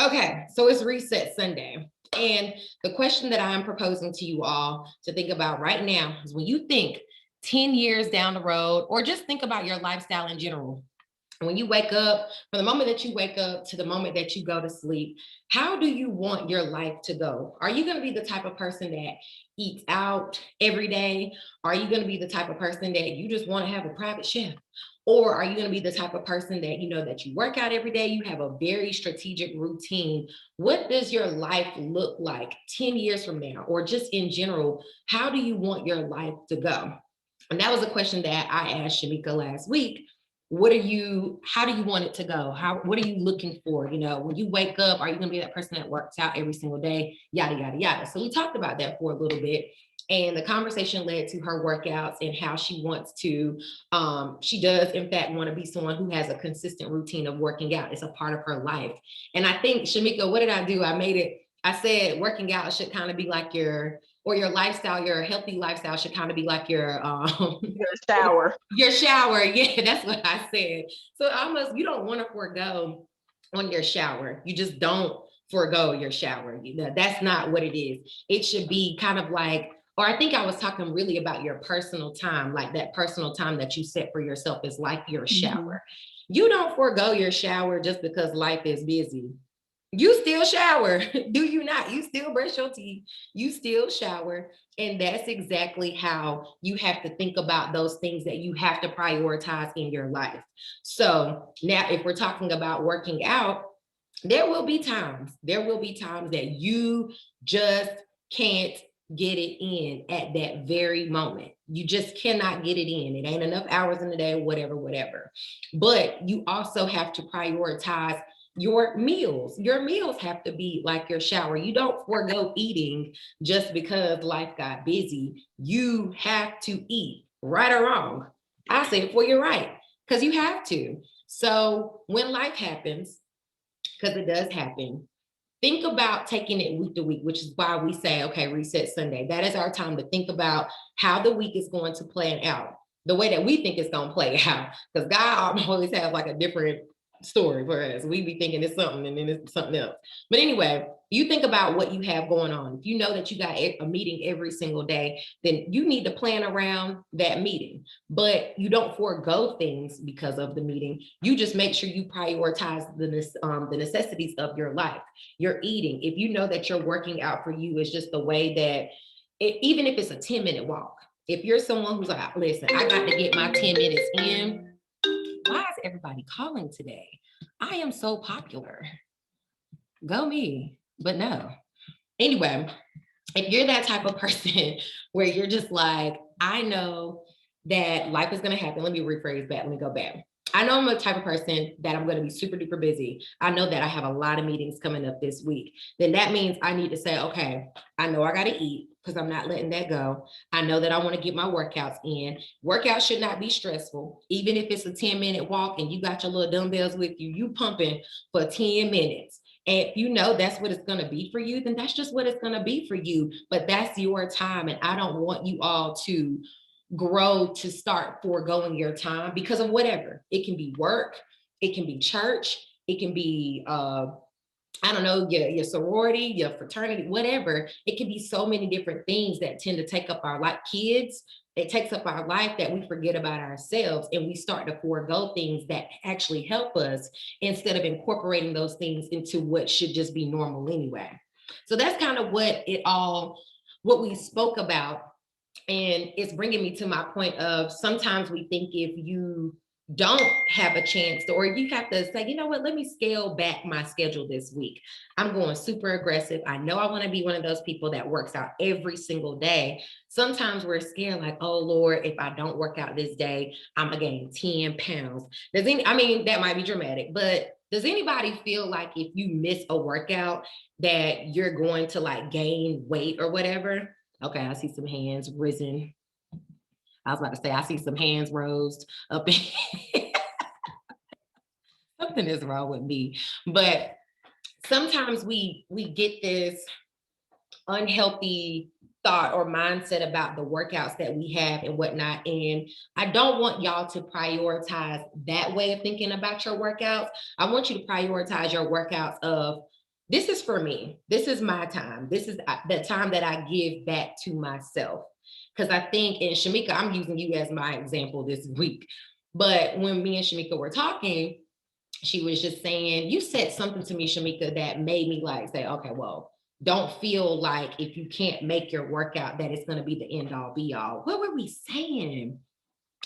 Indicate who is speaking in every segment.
Speaker 1: Okay, so it's Reset Sunday. And the question that I'm proposing to you all to think about right now is when you think 10 years down the road, or just think about your lifestyle in general. When you wake up, from the moment that you wake up to the moment that you go to sleep, how do you want your life to go? Are you going to be the type of person that eats out every day? Are you going to be the type of person that you just want to have a private chef? Or are you going to be the type of person that you know that you work out every day, you have a very strategic routine? What does your life look like 10 years from now? Or just in general, how do you want your life to go? And that was a question that I asked Shamika last week. How do you want it to go? What are you looking for? You know, when you wake up, are you going to be that person that works out every single day? Yada, yada, yada. So we talked about that for a little bit. And the conversation led to her workouts and how she wants to, she does, in fact, want to be someone who has a consistent routine of working out. It's a part of her life. And I think, Shamika, what did I do? I said working out should kind of be like your lifestyle, your healthy lifestyle should kind of be like
Speaker 2: Your shower.
Speaker 1: your shower. Yeah, that's what I said. So almost you don't want to forego on your shower. You just don't forego your shower. You know, that's not what it is. It should be kind of like, or I think I was talking really about your personal time, like that personal time that you set for yourself is like your
Speaker 2: Mhm.
Speaker 1: shower. You don't forego your shower just because life is busy. You still shower, do you not? You still brush your teeth, you still shower. And that's exactly how you have to think about those things that you have to prioritize in your life. So now, if we're talking about working out, there will be times that you just can't get it in at that very moment. You just cannot get it in. It ain't enough hours in the day, whatever, whatever. But you also have to prioritize your meals. Your meals have to be like your shower. You don't forego eating just because life got busy. You have to eat, right or wrong. I say it for you, right, because you have to. So when life happens, because it does happen, think about taking it week to week, which is why we say, okay, Reset Sunday. That is our time to think about how the week is going to plan out, the way that we think it's going to play out. Because God always has like a different story for us. We be thinking it's something and then it's something else. But anyway, you think about what you have going on. If you know that you got a meeting every single day, then you need to plan around that meeting. But you don't forego things because of the meeting. You just make sure you prioritize the necessities of your life. You're eating. If you know that you're working out for you is just the way that, even if it's a 10-minute walk, if you're someone who's like, listen, I got to get my 10 minutes in. Why is everybody calling today? I am so popular. Go me. But no. Anyway, if you're that type of person where you're just like, I know that life is going to happen. Let me rephrase that. Let me go back. I know I'm a type of person that I'm going to be super duper busy. I know that I have a lot of meetings coming up this week. Then that means I need to say, okay, I know I got to eat because I'm not letting that go. I know that I want to get my workouts in. Workouts should not be stressful. Even if it's a 10-minute walk and you got your little dumbbells with you, you pumping for 10 minutes. And if you know that's what it's going to be for you, then that's just what it's going to be for you. But that's your time. And I don't want you all to grow to start foregoing your time because of whatever. It can be work, it can be church, it can be I don't know, your sorority, your fraternity, whatever. It can be so many different things that tend to take up our life. Kids, it takes up our life that we forget about ourselves and we start to forego things that actually help us instead of incorporating those things into what should just be normal anyway. So that's kind of what we spoke about. And it's bringing me to my point of sometimes we think if you don't have a chance to, or you have to say, you know what, let me scale back my schedule this week. I'm going super aggressive. I know I want to be one of those people that works out every single day. Sometimes we're scared, like, oh Lord, if I don't work out this day, I'm gonna gain 10 pounds. I mean, that might be dramatic, but does anybody feel like if you miss a workout that you're going to like gain weight or whatever? Okay, I see some hands risen. I was about to say, I see some hands rose up. Something is wrong with me. But sometimes we get this unhealthy thought or mindset about the workouts that we have and whatnot. And I don't want y'all to prioritize that way of thinking about your workouts. I want you to prioritize your workouts of this is for me. This is my time. This is the time that I give back to myself. Because I think, and Shamika, I'm using you as my example this week. But when me and Shamika were talking, she was just saying, you said something to me, Shamika, that made me like say, okay, well, don't feel like if you can't make your workout that it's going to be the end all be all. What were we saying?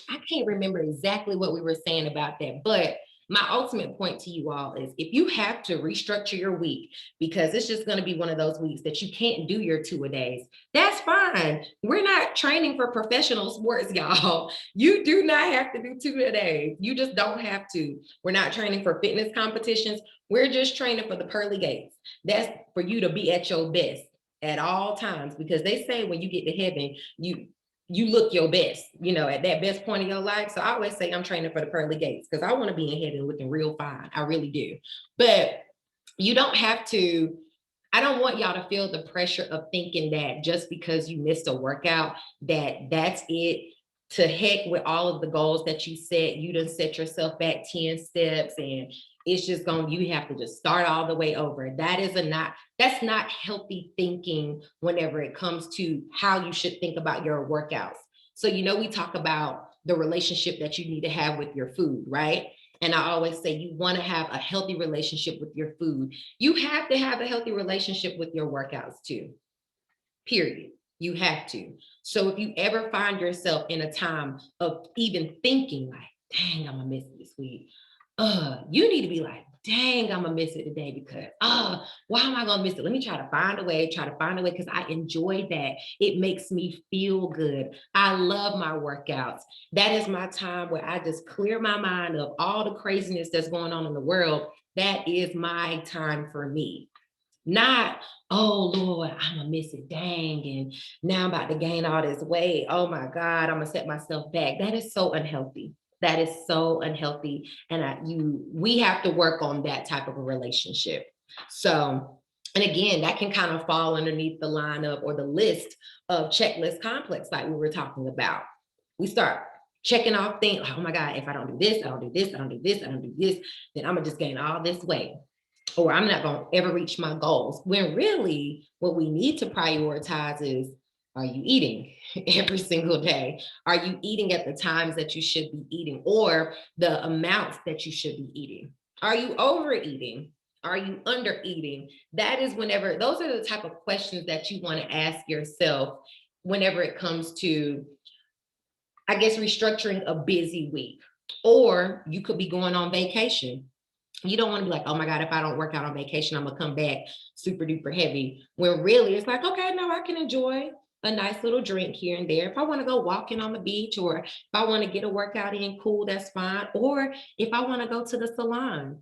Speaker 1: I can't remember exactly what we were saying about that, but my ultimate point to you all is if you have to restructure your week because it's just going to be one of those weeks that you can't do your 2-a-days, that's fine. We're not training for professional sports, y'all. You do not have to do 2-a-days. You just don't have to. We're not training for fitness competitions. We're just training for the pearly gates. That's for you to be at your best at all times, because they say when you get to heaven, you look your best, at that best point of your life. So I always say I'm training for the pearly gates because I want to be in heaven looking real fine. I really do. But you don't have to. I don't want y'all to feel the pressure of thinking that just because you missed a workout, that's it. To heck with all of the goals that you set. You done set yourself back 10 steps and it's just you have to just start all the way over. That's not healthy thinking whenever it comes to how you should think about your workouts. So, we talk about the relationship that you need to have with your food, right? And I always say you want to have a healthy relationship with your food. You have to have a healthy relationship with your workouts too, period. You have to. So if you ever find yourself in a time of even thinking like, dang, I'm gonna miss it this week, you need to be like, dang, I'm gonna miss it today because why am I gonna miss it? Let me try to find a way, because I enjoy that. It makes me feel good. I love my workouts. That is my time where I just clear my mind of all the craziness that's going on in the world. That is my time for me. Not, oh Lord, I'm gonna miss it, dang, and now I'm about to gain all this weight. Oh my God, I'm gonna set myself back. That is so unhealthy. That is so unhealthy. And we have to work on that type of a relationship. So, and again, that can kind of fall underneath the lineup or the list of checklist complex, like we were talking about. We start checking off things. Oh my God, if I don't do this, I don't do this, I don't do this, I don't do this, then I'm gonna just gain all this weight, or I'm not going to ever reach my goals. When really what we need to prioritize is, are you eating every single day? Are you eating at the times that you should be eating, or the amounts that you should be eating? Are you overeating? Are you under eating? Those are the type of questions that you want to ask yourself whenever it comes to, I guess, restructuring a busy week. Or you could be going on vacation. You don't want to be like, oh my God, if I don't work out on vacation, I'm gonna come back super duper heavy. When really it's like, okay, no, I can enjoy a nice little drink here and there. If I want to go walking on the beach, or if I want to get a workout in, cool, that's fine. Or if I want to go to the salon,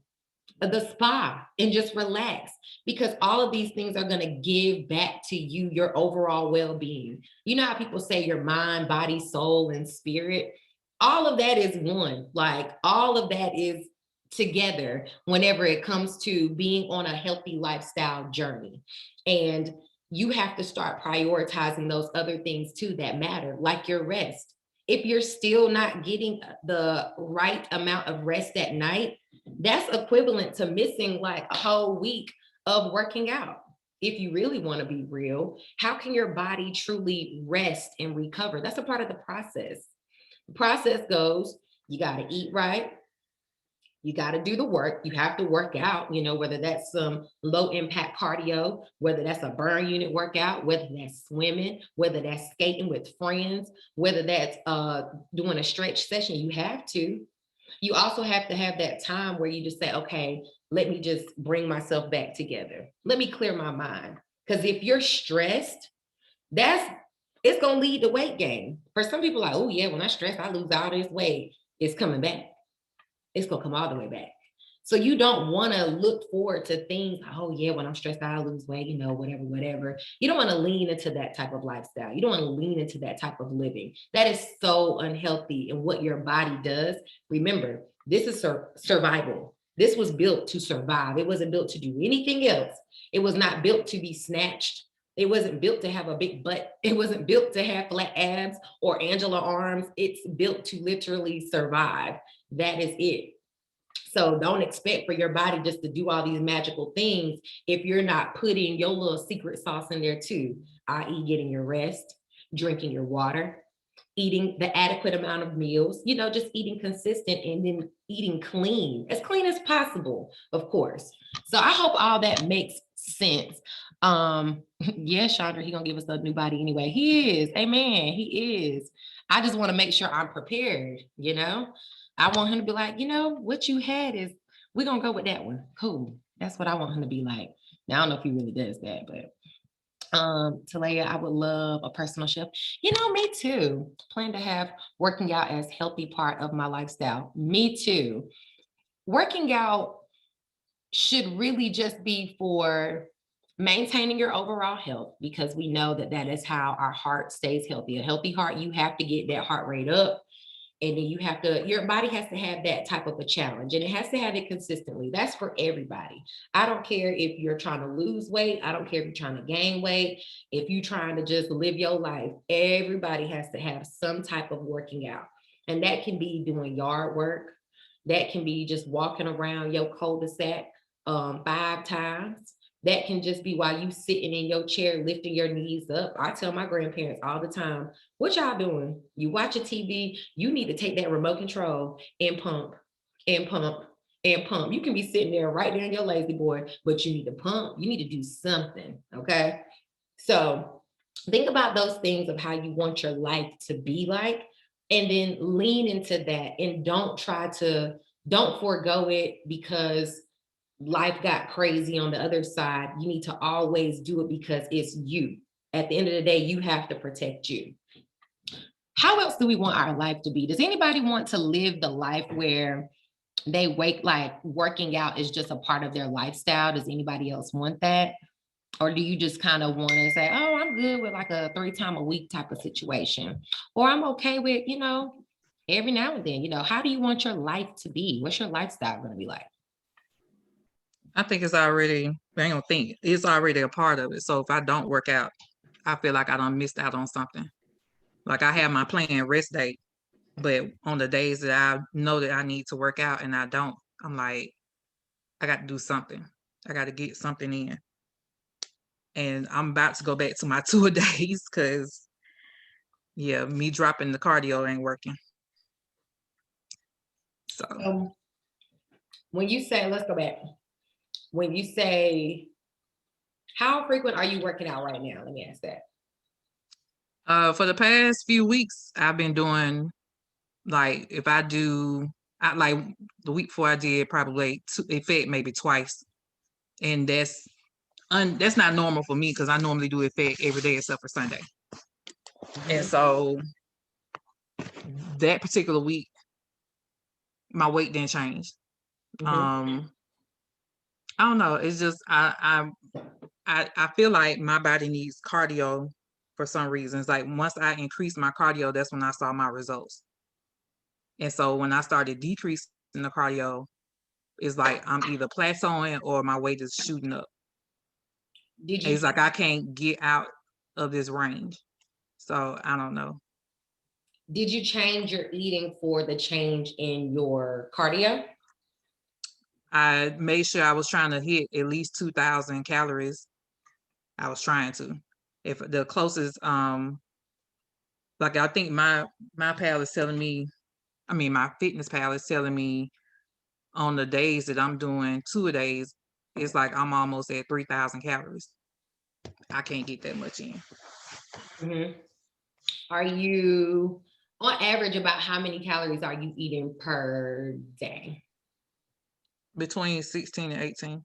Speaker 1: the spa, and just relax, because all of these things are going to give back to you your overall well-being. You know how people say your mind, body, soul, and spirit? All of that is one. Like all of that is together whenever it comes to being on a healthy lifestyle journey. And you have to start prioritizing those other things too that matter, like your rest. If you're still not getting the right amount of rest at night, that's equivalent to missing like a whole week of working out. If you really want to be real, how can your body truly rest and recover? That's a part of the process. The process goes, you got to eat right, you got to do the work. You have to work out, whether that's some low impact cardio, whether that's a burn unit workout, whether that's swimming, whether that's skating with friends, whether that's doing a stretch session. You have to. You also have to have that time where you just say, okay, let me just bring myself back together. Let me clear my mind. Because if you're stressed, it's going to lead to weight gain. For some people, like, oh yeah, when I stress, I lose all this weight. It's coming back. It's going to come all the way back. So you don't want to look forward to things. Oh yeah, when I'm stressed out, I lose weight, whatever. You don't want to lean into that type of lifestyle. You don't want to lean into that type of living. That is so unhealthy in what your body does. Remember, this is survival. This was built to survive. It wasn't built to do anything else. It was not built to be snatched. It wasn't built to have a big butt. It wasn't built to have flat abs or Angela arms. It's built to literally survive. That is it. So don't expect for your body just to do all these magical things if you're not putting your little secret sauce in there too, i.e., getting your rest, drinking your water, eating the adequate amount of meals, just eating consistent and then eating clean as possible, of course. So I hope all that makes sense. Yeah, Chandra, he gonna give us a new body anyway. He is, amen. He is. I just want to make sure I'm prepared. I want him to be like, what you had is, we're gonna go with that one. Cool. That's what I want him to be like. Now I don't know if he really does that, but Talaya, I would love a personal chef. Me too. Plan to have working out as healthy part of my lifestyle. Me too. Working out should really just be for maintaining your overall health, because we know that that is how our heart stays healthy. A healthy heart, you have to get that heart rate up. And then your body has to have that type of a challenge, and it has to have it consistently. That's for everybody. I don't care if you're trying to lose weight. I don't care if you're trying to gain weight. If you're trying to just live your life, everybody has to have some type of working out. And that can be doing yard work. That can be just walking around your cul-de-sac 5 times. That can just be while you sitting in your chair, lifting your knees up. I tell my grandparents all the time, what y'all doing? You watch a TV, you need to take that remote control and pump and pump and pump. You can be sitting there right there in your lazy boy, but you need to pump. You need to do something, okay? So think about those things of how you want your life to be like, and then lean into that, and don't forego it because life got crazy on the other side. You need to always do it because it's you. At the end of the day, you have to protect you. How else do we want our life to be? Does anybody want to live the life where they working out is just a part of their lifestyle? Does anybody else want that? Or do you just kind of want to say, oh, I'm good with like a 3 time a week type of situation? Or I'm okay with, every now and then, how do you want your life to be? What's your lifestyle going to be like?
Speaker 3: I think it's already, I ain't gonna think, it's already a part of it. So if I don't work out, I feel like I done missed out on something. Like I have my planned rest day, but on the days that I know that I need to work out and I don't, I'm like, I got to do something. I got to get something in. And I'm about to go back to my 2 days because, yeah, me dropping the cardio ain't working. So
Speaker 1: when you say, let's go back. When you say, how frequent are you working out right now? Let me ask that.
Speaker 3: For the past few weeks, I've been doing, like, if I do, like the week before I did probably it fed maybe twice. And that's not normal for me because I normally do it fed every day except for Sunday. And so that particular week, my weight didn't change. I don't know. It's just I feel like my body needs cardio for some reasons. Like once I increased my cardio, that's when I saw my results. And so when I started decreasing the cardio, it's like I'm either plateauing or my weight is shooting up. It's like I can't get out of this range. So I don't know.
Speaker 1: Did you change your eating for the change in your cardio?
Speaker 3: I made sure I was trying to hit at least 2,000 calories. I was trying to. If the closest, like I think my pal is telling me, my fitness pal is telling me on the days that I'm doing 2 days, it's like I'm almost at 3,000 calories. I can't get that much in.
Speaker 1: Are you, on average, about how many calories are you eating per day?
Speaker 3: Between 16 and 18.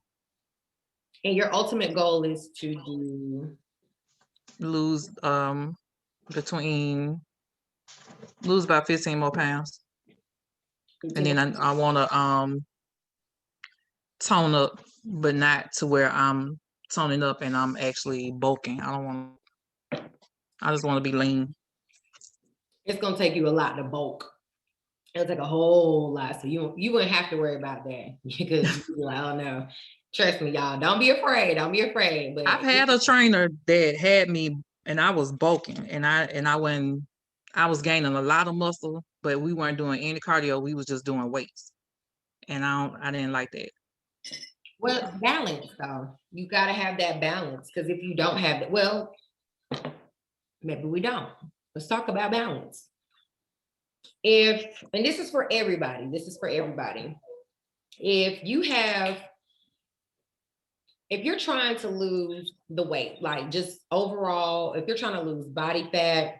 Speaker 1: And your ultimate goal is to
Speaker 3: lose about 15 more pounds. And then I want to tone up, but not to where I'm toning up and I'm actually bulking. I just want to be lean.
Speaker 1: It's gonna take you a lot to bulk. It'll take a whole lot. So you wouldn't have to worry about that because you're like, oh no. Trust me, y'all. Don't be afraid. Don't be afraid. But
Speaker 3: I've had a trainer that had me and I was bulking and I was gaining a lot of muscle, but we weren't doing any cardio. We was just doing weights. and I didn't like that.
Speaker 1: Well, it's balance though. You gotta have that balance, because if you don't have it, well, maybe we don't. Let's talk about balance. And this is for everybody, If you have, if you're trying to lose the weight, like just overall, if you're trying to lose body fat,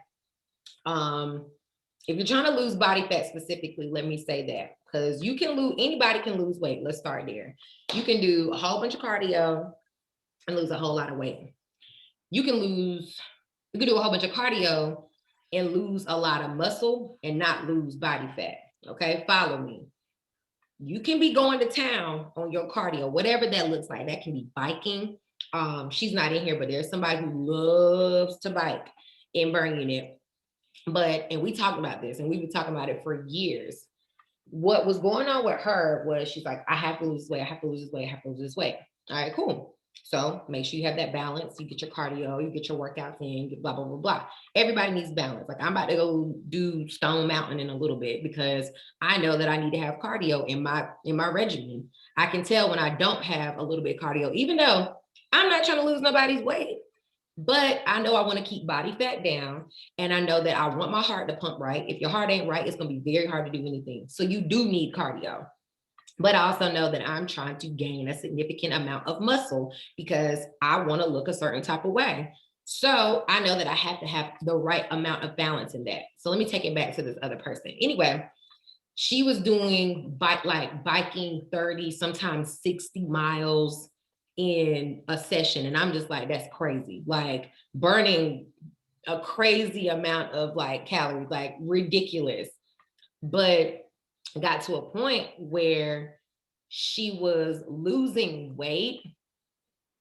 Speaker 1: if you're trying to lose body fat specifically, let me say that, because you can lose, anybody can lose weight. Let's start there. You can do a whole bunch of cardio and lose a whole lot of weight. You can do a whole bunch of cardio and lose a lot of muscle and not lose body fat. Okay, follow me. You can be going to town on your cardio, whatever that looks like. That can be biking. She's not in here, but there's somebody who loves to bike in Burn Unit. And we talked about this, and we've been talking about it for years. What was going on with her was she's like, I have to lose weight, I have to lose this weight, I have to lose this weight. All right, cool. So make sure you have that balance. You get your cardio, you get your workouts in, blah, blah, blah, blah. Everybody needs balance. Like I'm about to go do Stone Mountain in a little bit because I know that I need to have cardio in my regimen. I can tell when I don't have a little bit of cardio, even though I'm not trying to lose nobody's weight, but I know I want to keep body fat down, and I know that I want my heart to pump right. If your heart ain't right, it's going to be very hard to do anything. So you do need cardio. But I also know that I'm trying to gain a significant amount of muscle because I want to look a certain type of way. So I know that I have to have the right amount of balance in that. So let me take it back to this other person. Anyway, she was doing biking 30, sometimes 60 miles in a session. And I'm just like, that's crazy. Like burning a crazy amount of like calories, like ridiculous. But got to a point where she was losing weight.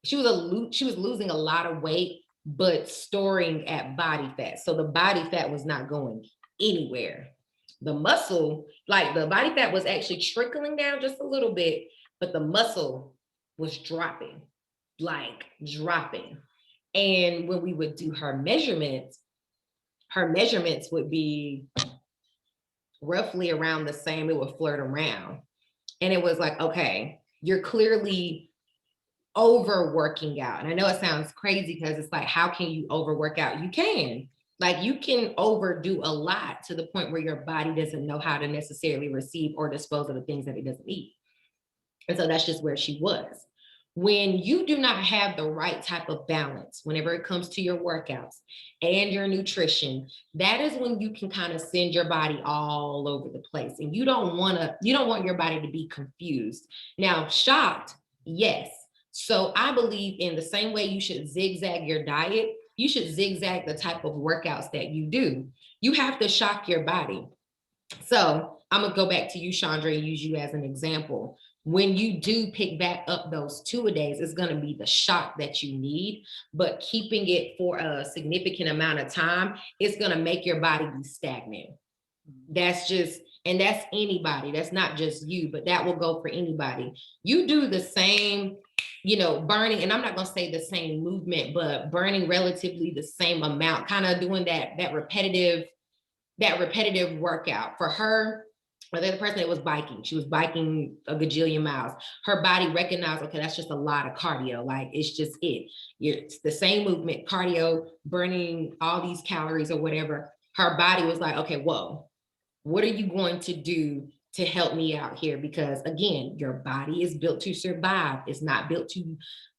Speaker 1: She was losing a lot of weight, but storing at body fat. So the body fat was not going anywhere. The muscle, like the body fat was actually trickling down just a little bit, but the muscle was dropping. And when we would do her measurements would be roughly around the same. It would flirt around. And it was like, okay, you're clearly overworking out. And I know it sounds crazy because it's like, how can you overwork out? You can. Like you can overdo a lot to the point where your body doesn't know how to necessarily receive or dispose of the things that it doesn't need. And so that's just where she was. When you do not have the right type of balance, whenever it comes to your workouts and your nutrition, that is when you can kind of send your body all over the place. And you don't want your body to be confused. Now, shocked, yes. So I believe in the same way you should zigzag your diet, you should zigzag the type of workouts that you do. You have to shock your body. So I'm gonna go back to you, Chandra, and use you as an example. When you do pick back up those 2-a-days, it's going to be the shock that you need, but keeping it for a significant amount of time, it's going to make your body be stagnant. That's anybody. That's not just you, but that will go for anybody. You do the same, burning, and I'm not going to say the same movement, but burning relatively the same amount, kind of doing that repetitive workout. For her, or the other person that was biking, she was biking a gajillion miles. Her body recognized, okay, that's just a lot of cardio. Like it's just it's the same movement, cardio, burning all these calories or whatever. Her body was like, okay, whoa, what are you going to do to help me out here? Because again, your body is built to survive. It's not built to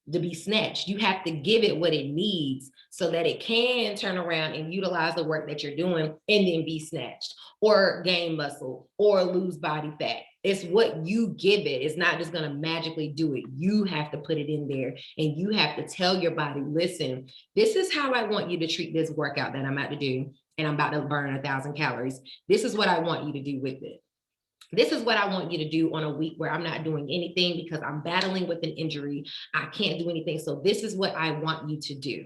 Speaker 1: be snatched. You have to give it what it needs so that it can turn around and utilize the work that you're doing and then be snatched or gain muscle or lose body fat. It's what you give it. It's not just going to magically do it. You have to put it in there and you have to tell your body, listen, this is how I want you to treat this workout that I'm about to do. And I'm about to burn 1,000 calories. This is what I want you to do with it. This is what I want you to do on a week where I'm not doing anything because I'm battling with an injury. I can't do anything. So this is what I want you to do.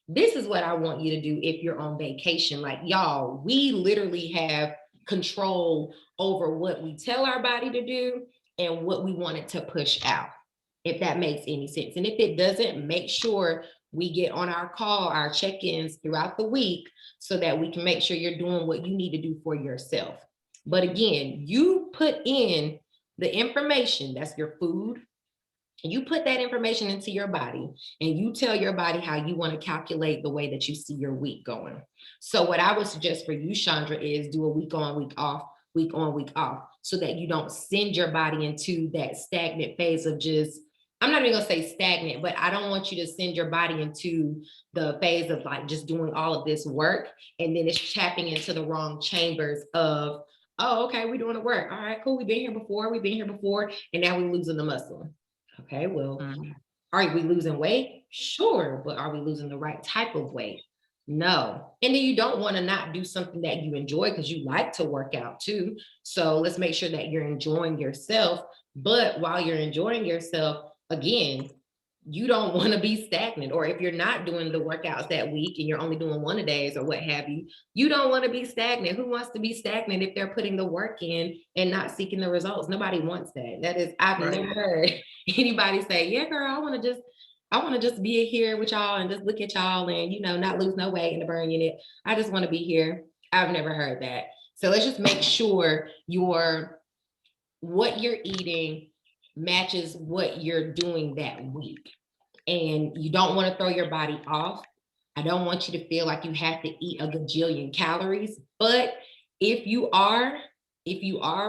Speaker 1: This is what I want you to do if you're on vacation. Like y'all, we literally have control over what we tell our body to do and what we want it to push out, if that makes any sense. And if it doesn't, make sure we get on our call, our check-ins throughout the week so that we can make sure you're doing what you need to do for yourself. But again, you put in the information, that's your food, you put that information into your body and you tell your body how you want to calculate the way that you see your week going. So what I would suggest for you, Chandra, is do a week on, week off, week on, week off, so that you don't send your body into that stagnant phase of just, I'm not even gonna say stagnant, but I don't want you to send your body into the phase of like just doing all of this work and then it's tapping into the wrong chambers of, oh, okay, we're doing the work. All right, cool. We've been here before, and now we're losing the muscle. Okay, well, are we losing weight? Sure, but are we losing the right type of weight? No. And then you don't want to not do something that you enjoy because you like to work out too. So let's make sure that you're enjoying yourself. But while you're enjoying yourself, again, you don't want to be stagnant. Or if you're not doing the workouts that week and you're only doing one a days or what have you, you don't want to be stagnant. Who wants to be stagnant if they're putting the work in and not seeking the results? Nobody wants that. That is, I've
Speaker 3: Right.
Speaker 1: never heard anybody say, yeah, girl, I want to just be here with y'all and just look at y'all and, you know, not lose no weight in the burn unit. I just want to be here. I've never heard that. So let's just make sure what you're eating matches what you're doing that week. And you don't want to throw your body off. I don't want you to feel like you have to eat a gajillion calories, but if you are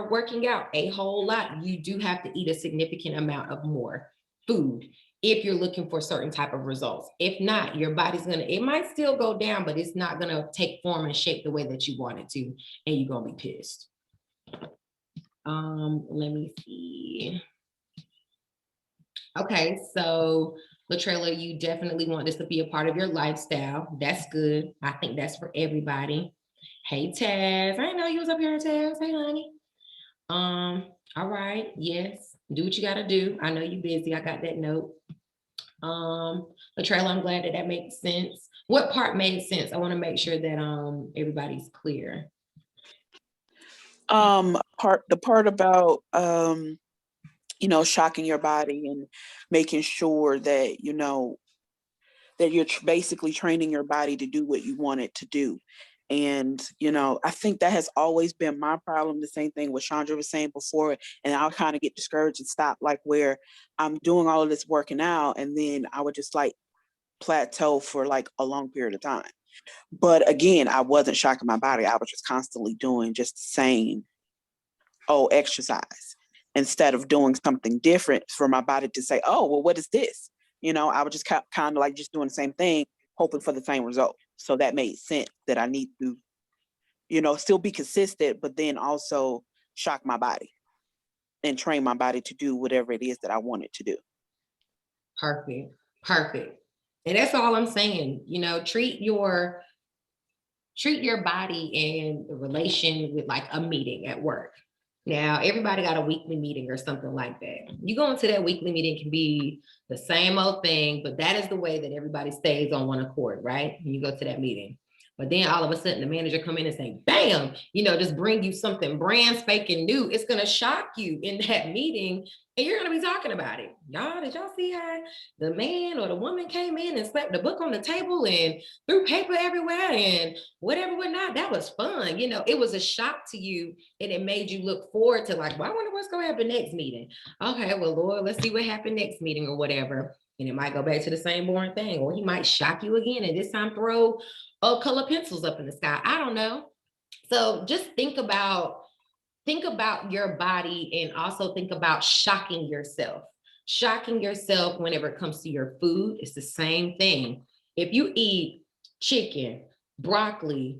Speaker 1: working out a whole lot, you do have to eat a significant amount of more food if you're looking for certain type of results. If not, your body's it might still go down, but it's not gonna take form and shape the way that you want it to, and you're gonna be pissed. Let me see. Okay, so Latrella, you definitely want this to be a part of your lifestyle. That's good. I think that's for everybody. Hey, Taz. I didn't know you was up here, Taz. Hey, honey. All right. Yes. Do what you got to do. I know you're busy. I got that note. Latrella, I'm glad that makes sense. What part made sense? I want to make sure that everybody's clear.
Speaker 2: The part about you know, shocking your body and making sure that, you know, that you're basically training your body to do what you want it to do. And, you know, I think that has always been my problem. The same thing what Chandra was saying before. And I'll kind of get discouraged and stop, like where I'm doing all of this working out and then I would just like plateau for like a long period of time. But again, I wasn't shocking my body. I was just constantly doing just the same, exercise, instead of doing something different for my body to say, oh, well, what is this? You know, I was just kind of like just doing the same thing, hoping for the same result. So that made sense that I need to, you know, still be consistent, but then also shock my body and train my body to do whatever it is that I want it to do.
Speaker 1: Perfect. Perfect. And that's all I'm saying. You know, treat your body in relation with like a meeting at work. Now, everybody got a weekly meeting or something like that. You go into that weekly meeting, can be the same old thing, but that is the way that everybody stays on one accord, right? When you go to that meeting. But then all of a sudden the manager come in and say, bam, you know, just bring you something brand spanking new. It's going to shock you in that meeting and you're going to be talking about it. Y'all, did y'all see how the man or the woman came in and slapped the book on the table and threw paper everywhere and whatever, whatnot? That was fun. You know, it was a shock to you and it made you look forward to like, well, I wonder what's going to happen next meeting. Okay, well, Lord, let's see what happened next meeting or whatever. And it might go back to the same boring thing, or he might shock you again and this time throw color pencils up in the sky. I don't know. So just think about your body and also think about shocking yourself. Shocking yourself whenever it comes to your food, it's the same thing. If you eat chicken, broccoli,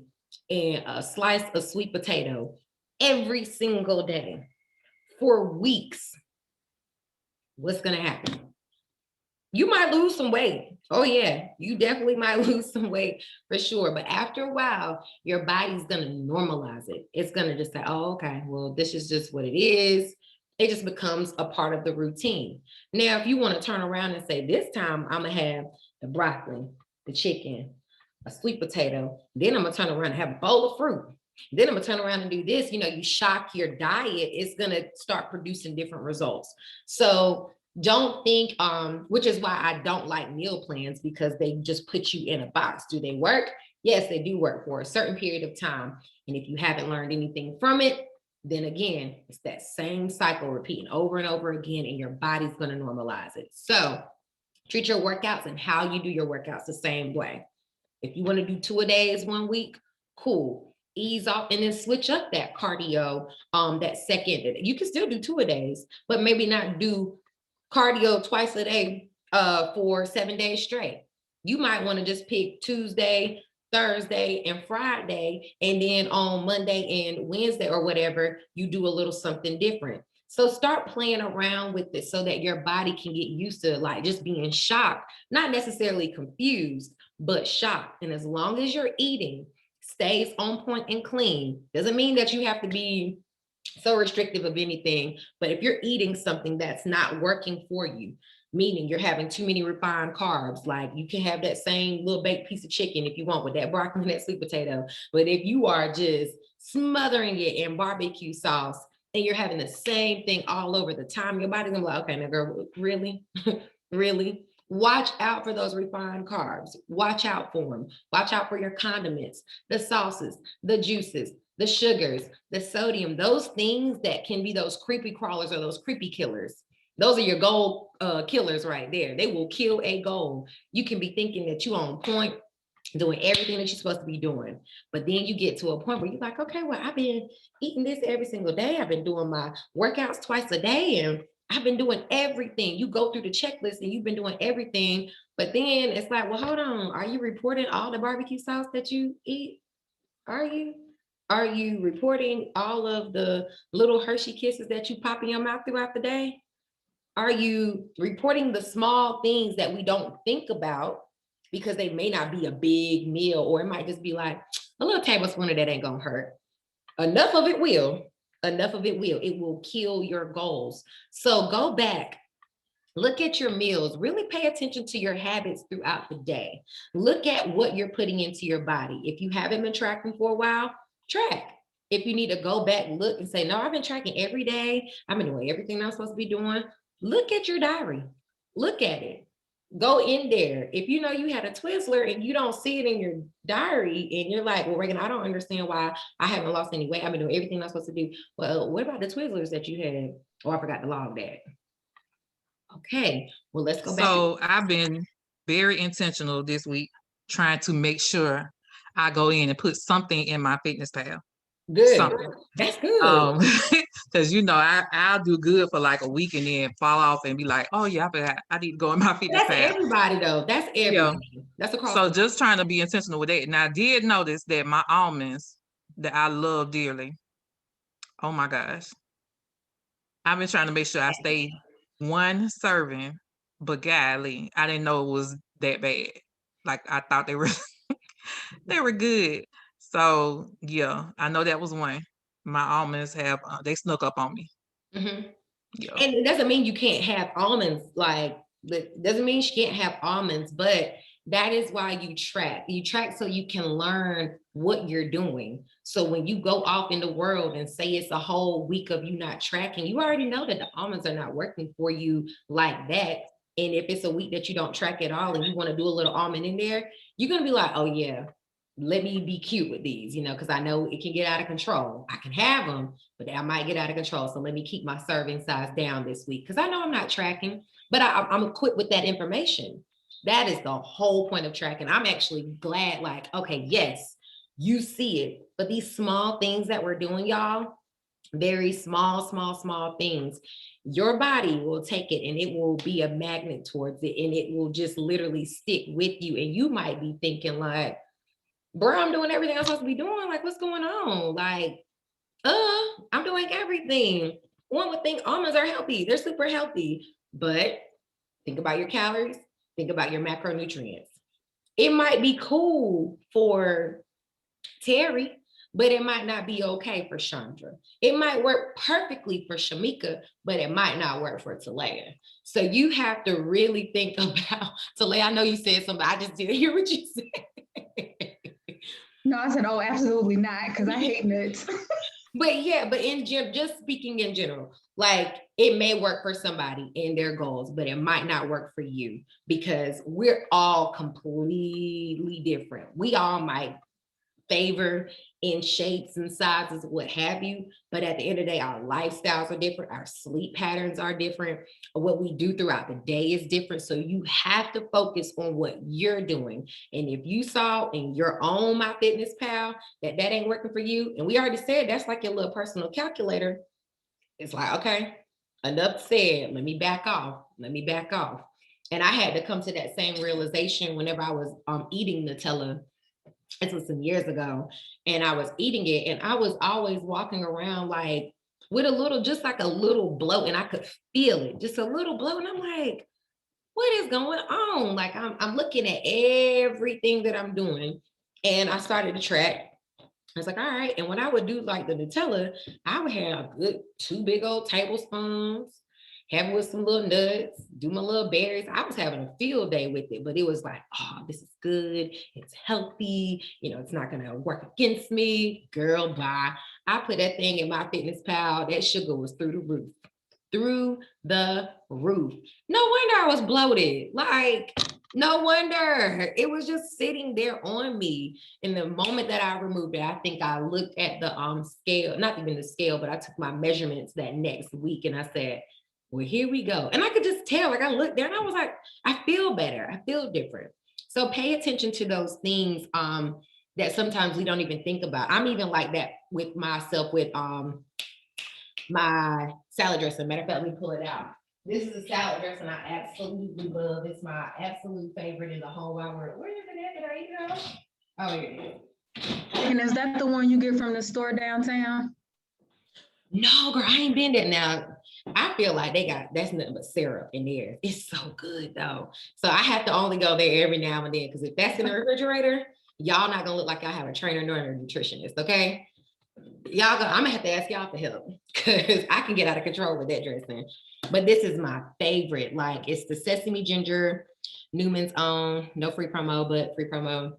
Speaker 1: and a slice of sweet potato every single day for weeks, what's going to happen? You might lose some weight. Oh yeah, you definitely might lose some weight for sure. But after a while, your body's gonna normalize it. It's gonna just say, oh, okay, well, this is just what it is. It just becomes a part of the routine. Now, if you wanna turn around and say, this time I'm gonna have the broccoli, the chicken, a sweet potato, then I'm gonna turn around and have a bowl of fruit. Then I'm gonna turn around and do this, you know, you shock your diet, it's gonna start producing different results. So don't think, which is why I don't like meal plans, because they just put you in a box. Do they work? Yes, they do work for a certain period of time. And if you haven't learned anything from it, then again, it's that same cycle repeating over and over again, and your body's going to normalize it. So treat your workouts and how you do your workouts the same way. If you want to do 2-a-days 1 week, cool. Ease off and then switch up that cardio that second. You can still do 2-a-days, but maybe not do cardio twice a day for 7 days straight. You might want to just pick Tuesday, Thursday, and Friday, and then on Monday and Wednesday or whatever, you do a little something different. So start playing around with it so that your body can get used to like just being shocked, not necessarily confused, but shocked. And as long as your eating stays on point and clean, doesn't mean that you have to be so restrictive of anything, but if you're eating something that's not working for you, meaning you're having too many refined carbs, like you can have that same little baked piece of chicken if you want with that broccoli and that sweet potato, but if you are just smothering it in barbecue sauce and you're having the same thing all over the time, your body's gonna be like, okay, now girl, really? Really? Watch out for those refined carbs. Watch out for them. Watch out for your condiments, the sauces, the juices, the sugars, the sodium, those things that can be those creepy crawlers or those creepy killers. Those are your goal killers right there. They will kill a goal. You can be thinking that you're on point, doing everything that you're supposed to be doing. But then you get to a point where you're like, okay, well, I've been eating this every single day. I've been doing my workouts twice a day and I've been doing everything. You go through the checklist and you've been doing everything. But then it's like, well, hold on. Are you reporting all the barbecue sauce that you eat? Are you? Are you reporting all of the little Hershey kisses that you pop in your mouth throughout the day? Are you reporting the small things that we don't think about because they may not be a big meal, or it might just be like a little tablespoon of that ain't gonna hurt. Enough of it will. Enough of it will. It will kill your goals. So go back. Look at your meals. Really pay attention to your habits throughout the day. Look at what you're putting into your body. If you haven't been tracking for a while, track. If you need to go back, look and say, no, I've been tracking every day. I've been doing everything I'm supposed to be doing. Look at your diary. Look at it. Go in there. If you know you had a Twizzler and you don't see it in your diary and you're like, well, Reagan, I don't understand why I haven't lost any weight. I've been doing everything I'm supposed to do. Well, what about the Twizzlers that you had? Oh, I forgot to log that. Okay, well, let's go back.
Speaker 3: So I've been very intentional this week, trying to make sure I go in and put something in my fitness pal.
Speaker 1: Good.
Speaker 3: Something.
Speaker 1: That's good.
Speaker 3: Because I'll do good for like a week and then fall off and be like, oh yeah, I need to go in my fitness
Speaker 1: That's
Speaker 3: pal.
Speaker 1: everybody though. That's everybody. That's across.
Speaker 3: So just trying to be intentional with that. And I did notice that my almonds that I love dearly. Oh my gosh. I've been trying to make sure I stay one serving, but golly, I didn't know it was that bad. Like I thought they were they were good. So yeah, I know that was one. My almonds have they snuck up on me.
Speaker 1: Mhm.
Speaker 3: Yeah.
Speaker 1: And it doesn't mean you can't have almonds, like, that doesn't mean you can't have almonds, but that is why you track. You track so you can learn what you're doing. So when you go off in the world and say it's a whole week of you not tracking, you already know that the almonds are not working for you like that. And if it's a week that you don't track at all and you want to do a little almond in there, you're going to be like, oh yeah, let me be cute with these, because I know it can get out of control. I can have them, but I might get out of control. So let me keep my serving size down this week because I know I'm not tracking, but I'm equipped with that information. That is the whole point of tracking. I'm actually glad, like, okay, yes, you see it, but these small things that we're doing, y'all, very small things, your body will take it and it will be a magnet towards it and it will just literally stick with you. And you might be thinking like, bro, I'm doing everything I'm supposed to be doing. Like, what's going on? Like, I'm doing everything. One would think almonds are healthy. They're super healthy. But think about your calories. Think about your macronutrients. It might be cool for Terry, but it might not be okay for Chandra. It might work perfectly for Shamika, but it might not work for Talaya. So you have to really think about, Talaya, I know you said something, I just didn't hear what you said.
Speaker 4: No, I said, oh, absolutely not, because I hate nuts.
Speaker 1: But yeah, but just speaking in general, like it may work for somebody in their goals, but it might not work for you because we're all completely different. We all might favor in shapes and sizes, what have you. But at the end of the day, our lifestyles are different, our sleep patterns are different, what we do throughout the day is different. So you have to focus on what you're doing. And if you saw in your own MyFitnessPal that that ain't working for you, and we already said that's like your little personal calculator, it's like, okay, enough said, let me back off, let me back off. And I had to come to that same realization whenever I was eating Nutella. This was some years ago, and I was eating it, and I was always walking around like with a little, just like a little bloat, and I could feel it, just a little bloat. And I'm like, what is going on? Like I'm looking at everything that I'm doing, and I started to track. I was like, all right. And when I would do like the Nutella, I would have a good 2 big old tablespoons, have it with some little nuts, do my little berries. I was having a field day with it, but it was like, oh, this is good. It's healthy. You know, it's not going to work against me. Girl, bye. I put that thing in MyFitnessPal. That sugar was through the roof. Through the roof. No wonder I was bloated. Like, no wonder. It was just sitting there on me. And the moment that I removed it, I think I looked at the scale, not even the scale, but I took my measurements that next week and I said, well, here we go. And I could just tell, like I looked there and I was like, I feel better. I feel different. So pay attention to those things that sometimes we don't even think about. I'm even like that with myself with my salad dressing. Matter of fact, let me pull it out. This is a salad dressing I absolutely love. It's my absolute favorite in the whole wide world. Where is it at? Did I eat it all? Oh, here it is.
Speaker 4: And is that the one you get from the store downtown?
Speaker 1: No, girl, I ain't been there now. I feel like they got, that's nothing but syrup in there. It's so good though. So I have to only go there every now and then because if that's in the refrigerator, y'all not gonna look like I have a trainer nor a nutritionist, okay? I'm gonna have to ask y'all for help because I can get out of control with that dressing. But this is my favorite. Like it's the sesame ginger, Newman's Own, no free promo, but free promo.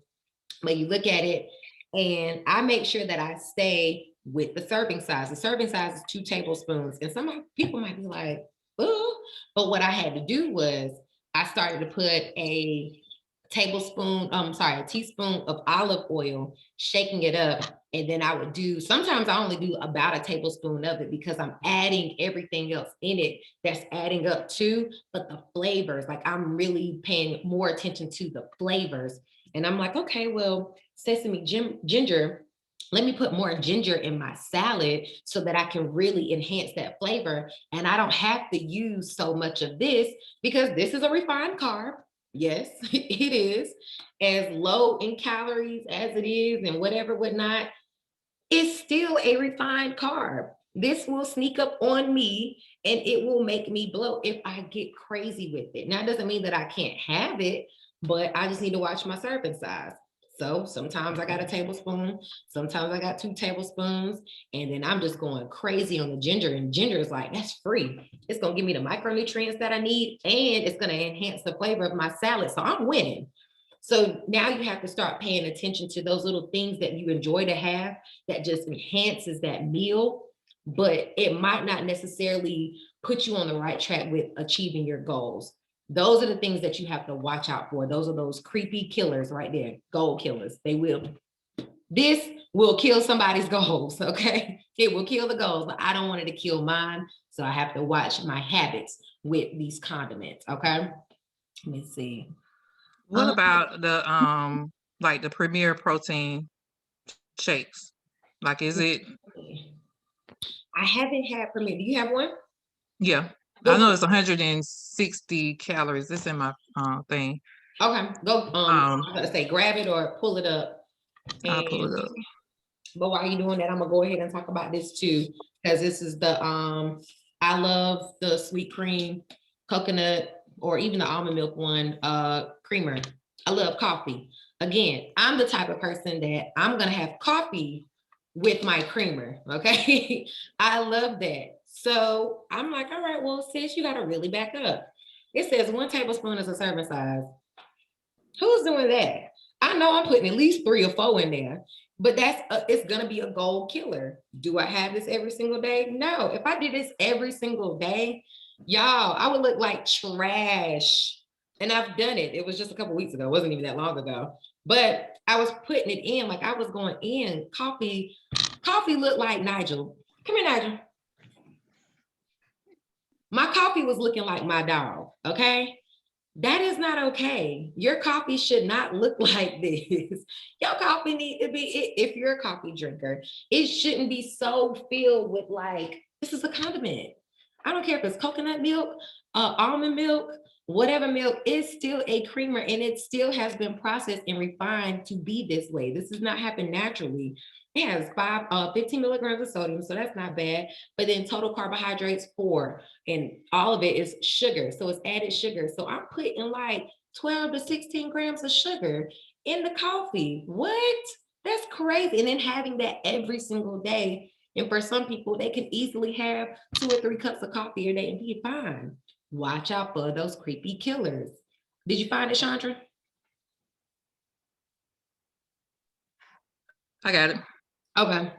Speaker 1: But you look at it and I make sure that I stay with the serving size. The serving size is 2 tablespoons. And some people might be like, oh, but what I had to do was I started to put a teaspoon of olive oil, shaking it up. And then I would do, sometimes I only do about a tablespoon of it because I'm adding everything else in it that's adding up to, but the flavors, like I'm really paying more attention to the flavors. And I'm like, okay, well, sesame ginger, let me put more ginger in my salad so that I can really enhance that flavor. And I don't have to use so much of this because this is a refined carb. Yes, it is. As low in calories as it is and whatnot, it's still a refined carb. This will sneak up on me and it will make me bloat if I get crazy with it. Now, it doesn't mean that I can't have it, but I just need to watch my serving size. So sometimes I got a tablespoon, sometimes I got 2 tablespoons, and then I'm just going crazy on the ginger. And ginger is like, that's free. It's gonna give me the micronutrients that I need, and it's gonna enhance the flavor of my salad. So I'm winning. So now you have to start paying attention to those little things that you enjoy to have that just enhances that meal, but it might not necessarily put you on the right track with achieving your goals. Those are the things that you have to watch out for. Those are those creepy killers right there, goal killers. This will kill somebody's goals, okay? It will kill the goals, but I don't want it to kill mine. So I have to watch my habits with these condiments, okay? Let me see.
Speaker 3: What about the like the Premier Protein shakes? Like, is it?
Speaker 1: I haven't had Premier. Do you have one?
Speaker 3: Yeah, I know it's 160 calories. It's in my thing.
Speaker 1: Okay, go. I'm gonna say grab it or pull it up.
Speaker 3: I'll pull it up.
Speaker 1: But while you're doing that, I'm gonna go ahead and talk about this too, because this is the I love the sweet cream coconut or even the almond milk one creamer. I love coffee. Again, I'm the type of person that I'm gonna have coffee with my creamer. Okay, I love that. So I'm like, all right, well, sis, you gotta really back up. It says 1 tablespoon is a serving size. Who's doing that? I know I'm putting at least 3 or 4 in there, but it's gonna be a goal killer. Do I have this every single day? No. If I did this every single day, y'all, I would look like trash. And I've done it. It was just a couple weeks ago. It wasn't even that long ago. But I was putting it in, like I was going in. Coffee looked like Nigel. Come here, Nigel. My coffee was looking like my dog, okay? That is not okay. Your coffee should not look like this. Your coffee need to be, if you're a coffee drinker, it shouldn't be so filled with like, this is a condiment. I don't care if it's coconut milk, almond milk, whatever milk, it's still a creamer and it still has been processed and refined to be this way. This does not happen naturally. It has 15 milligrams of sodium, so that's not bad. But then total carbohydrates 4, and all of it is sugar. So it's added sugar. So I'm putting like 12 to 16 grams of sugar in the coffee. What? That's crazy. And then having that every single day. And for some people, they can easily have 2 or 3 cups of coffee a day and be fine. Watch out for those creepy killers. Did you find it, Chandra?
Speaker 3: I got it.
Speaker 1: Okay.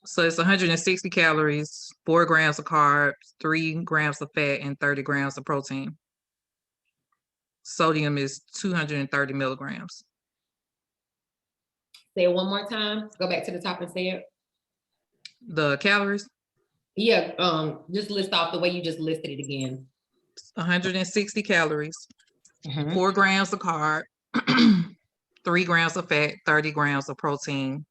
Speaker 3: So it's 160 calories, 4 grams of carbs, 3 grams of fat, and 30 grams of protein. Sodium is 230 milligrams.
Speaker 1: Say it one more time. Go back to the top and say it.
Speaker 3: The calories,
Speaker 1: Yeah, just list off the way you just listed it again.
Speaker 3: 160 calories,
Speaker 1: Mhm.
Speaker 3: 4 grams of carb, 3 grams of fat, 30 grams of protein,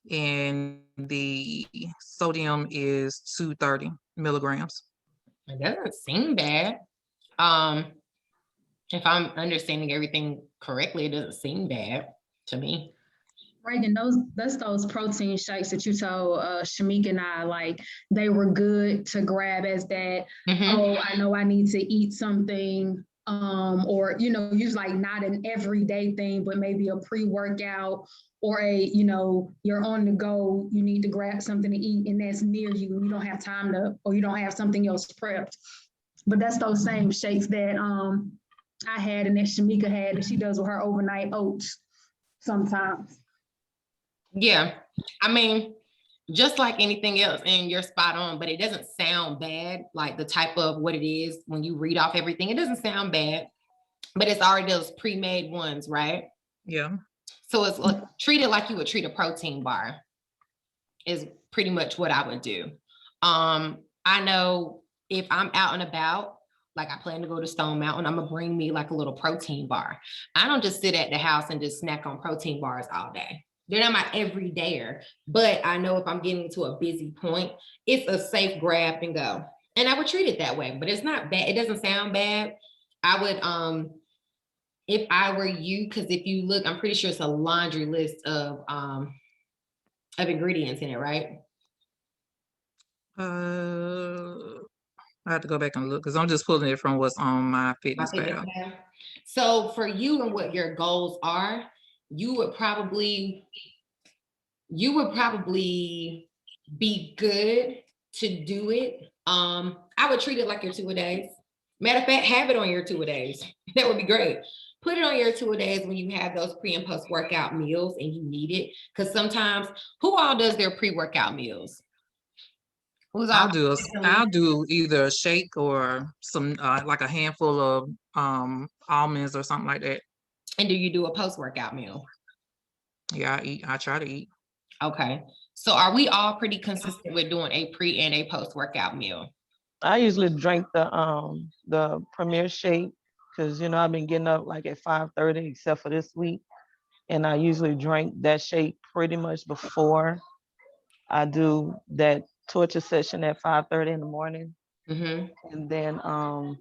Speaker 3: and the sodium is 230 milligrams.
Speaker 1: It doesn't seem bad. If I'm understanding everything correctly, it doesn't seem bad to me.
Speaker 4: Reagan, that's those protein shakes that you told Shamika and I, like they were good to grab as that,
Speaker 1: Mhm.
Speaker 4: oh, I know I need to eat something, or use like not an everyday thing, but maybe a pre-workout or you're on the go, you need to grab something to eat and that's near you and you don't have time to, or you don't have something else prepped. But that's those same shakes that I had and that Shamika had that she does with her overnight oats sometimes.
Speaker 1: Yeah, I mean, just like anything else, and you're spot on, but it doesn't sound bad. Like the type of what it is when you read off everything, it doesn't sound bad, but it's already those pre-made ones, right?
Speaker 3: Yeah.
Speaker 1: So it's like, treat it like you would treat a protein bar is pretty much what I would do. I know if I'm out and about, like I plan to go to Stone Mountain, I'm gonna bring me like a little protein bar. I don't just sit at the house and just snack on protein bars all day. They're not my everydayer, but I know if I'm getting to a busy point, it's a safe grab and go. And I would treat it that way, but it's not bad. It doesn't sound bad. I would, if I were you, because if you look, I'm pretty sure it's a laundry list of ingredients in it, right?
Speaker 3: I have to go back and look because I'm just pulling it from what's on my fitness pal.
Speaker 1: So for you and what your goals are, you would probably be good to do it. I would treat it like your 2-a-days. Matter of fact, have it on your 2-a-days. That would be great. Put it on your 2-a-days when you have those pre and post workout meals and you need it. Because sometimes, who all does their pre-workout meals?
Speaker 3: I'll do either a shake or some like a handful of almonds or something like that.
Speaker 1: And do you do a post-workout meal?
Speaker 3: Yeah, I try to eat.
Speaker 1: Okay. So are we all pretty consistent with doing a pre and a post-workout meal?
Speaker 5: I usually drink the Premier shake because I've been getting up like at 5:30 except for this week, and I usually drink that shake pretty much before I do that torture session at 5:30 in the morning, and then I'll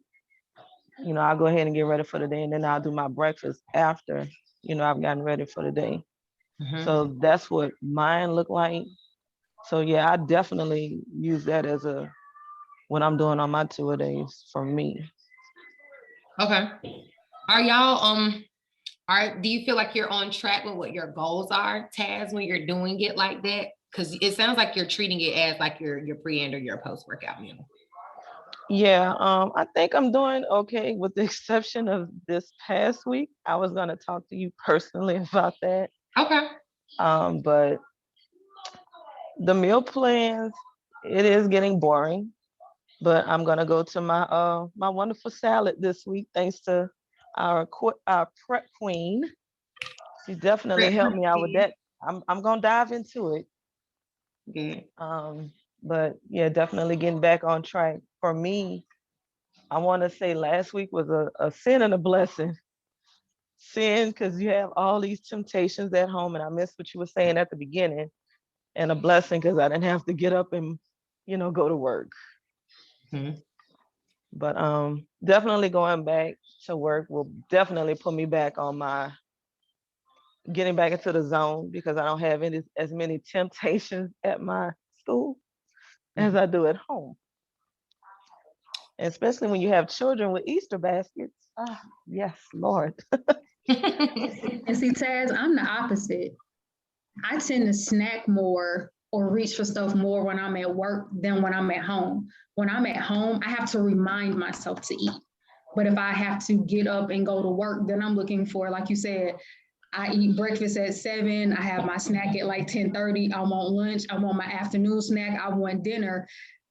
Speaker 5: go ahead and get ready for the day, and then I'll do my breakfast after I've gotten ready for the day. So that's what mine look like. So yeah, I definitely use that as when I'm doing on my 2-a-days for me.
Speaker 1: Okay. Are y'all do you feel like you're on track with what your goals are, Taz, when you're doing it like that? Because it sounds like you're treating it as like your pre and or your post-workout meal.
Speaker 5: Yeah, I think I'm doing okay with the exception of this past week. I was gonna talk to you personally about that.
Speaker 1: Okay.
Speaker 5: But the meal plans, it is getting boring. But I'm gonna go to my wonderful salad this week, thanks to our prep queen. She definitely helped me out with that. I'm gonna dive into it.
Speaker 1: Good.
Speaker 5: But yeah, definitely getting back on track. For me, I want to say last week was a sin and a blessing. Sin, because you have all these temptations at home, and I missed what you were saying at the beginning, and a blessing because I didn't have to get up and, go to work.
Speaker 1: Mhm.
Speaker 5: But definitely going back to work will definitely put me back on my getting back into the zone because I don't have as many temptations at my school as I do at home. And especially when you have children with Easter baskets. Ah, yes, Lord.
Speaker 4: And see, Taz, I'm the opposite. I tend to snack more or reach for stuff more when I'm at work than when I'm at home. When I'm at home, I have to remind myself to eat. But if I have to get up and go to work, then I'm looking for, like you said, I eat breakfast at 7. I have my snack at like 10:30. I want lunch. I want my afternoon snack. I want dinner.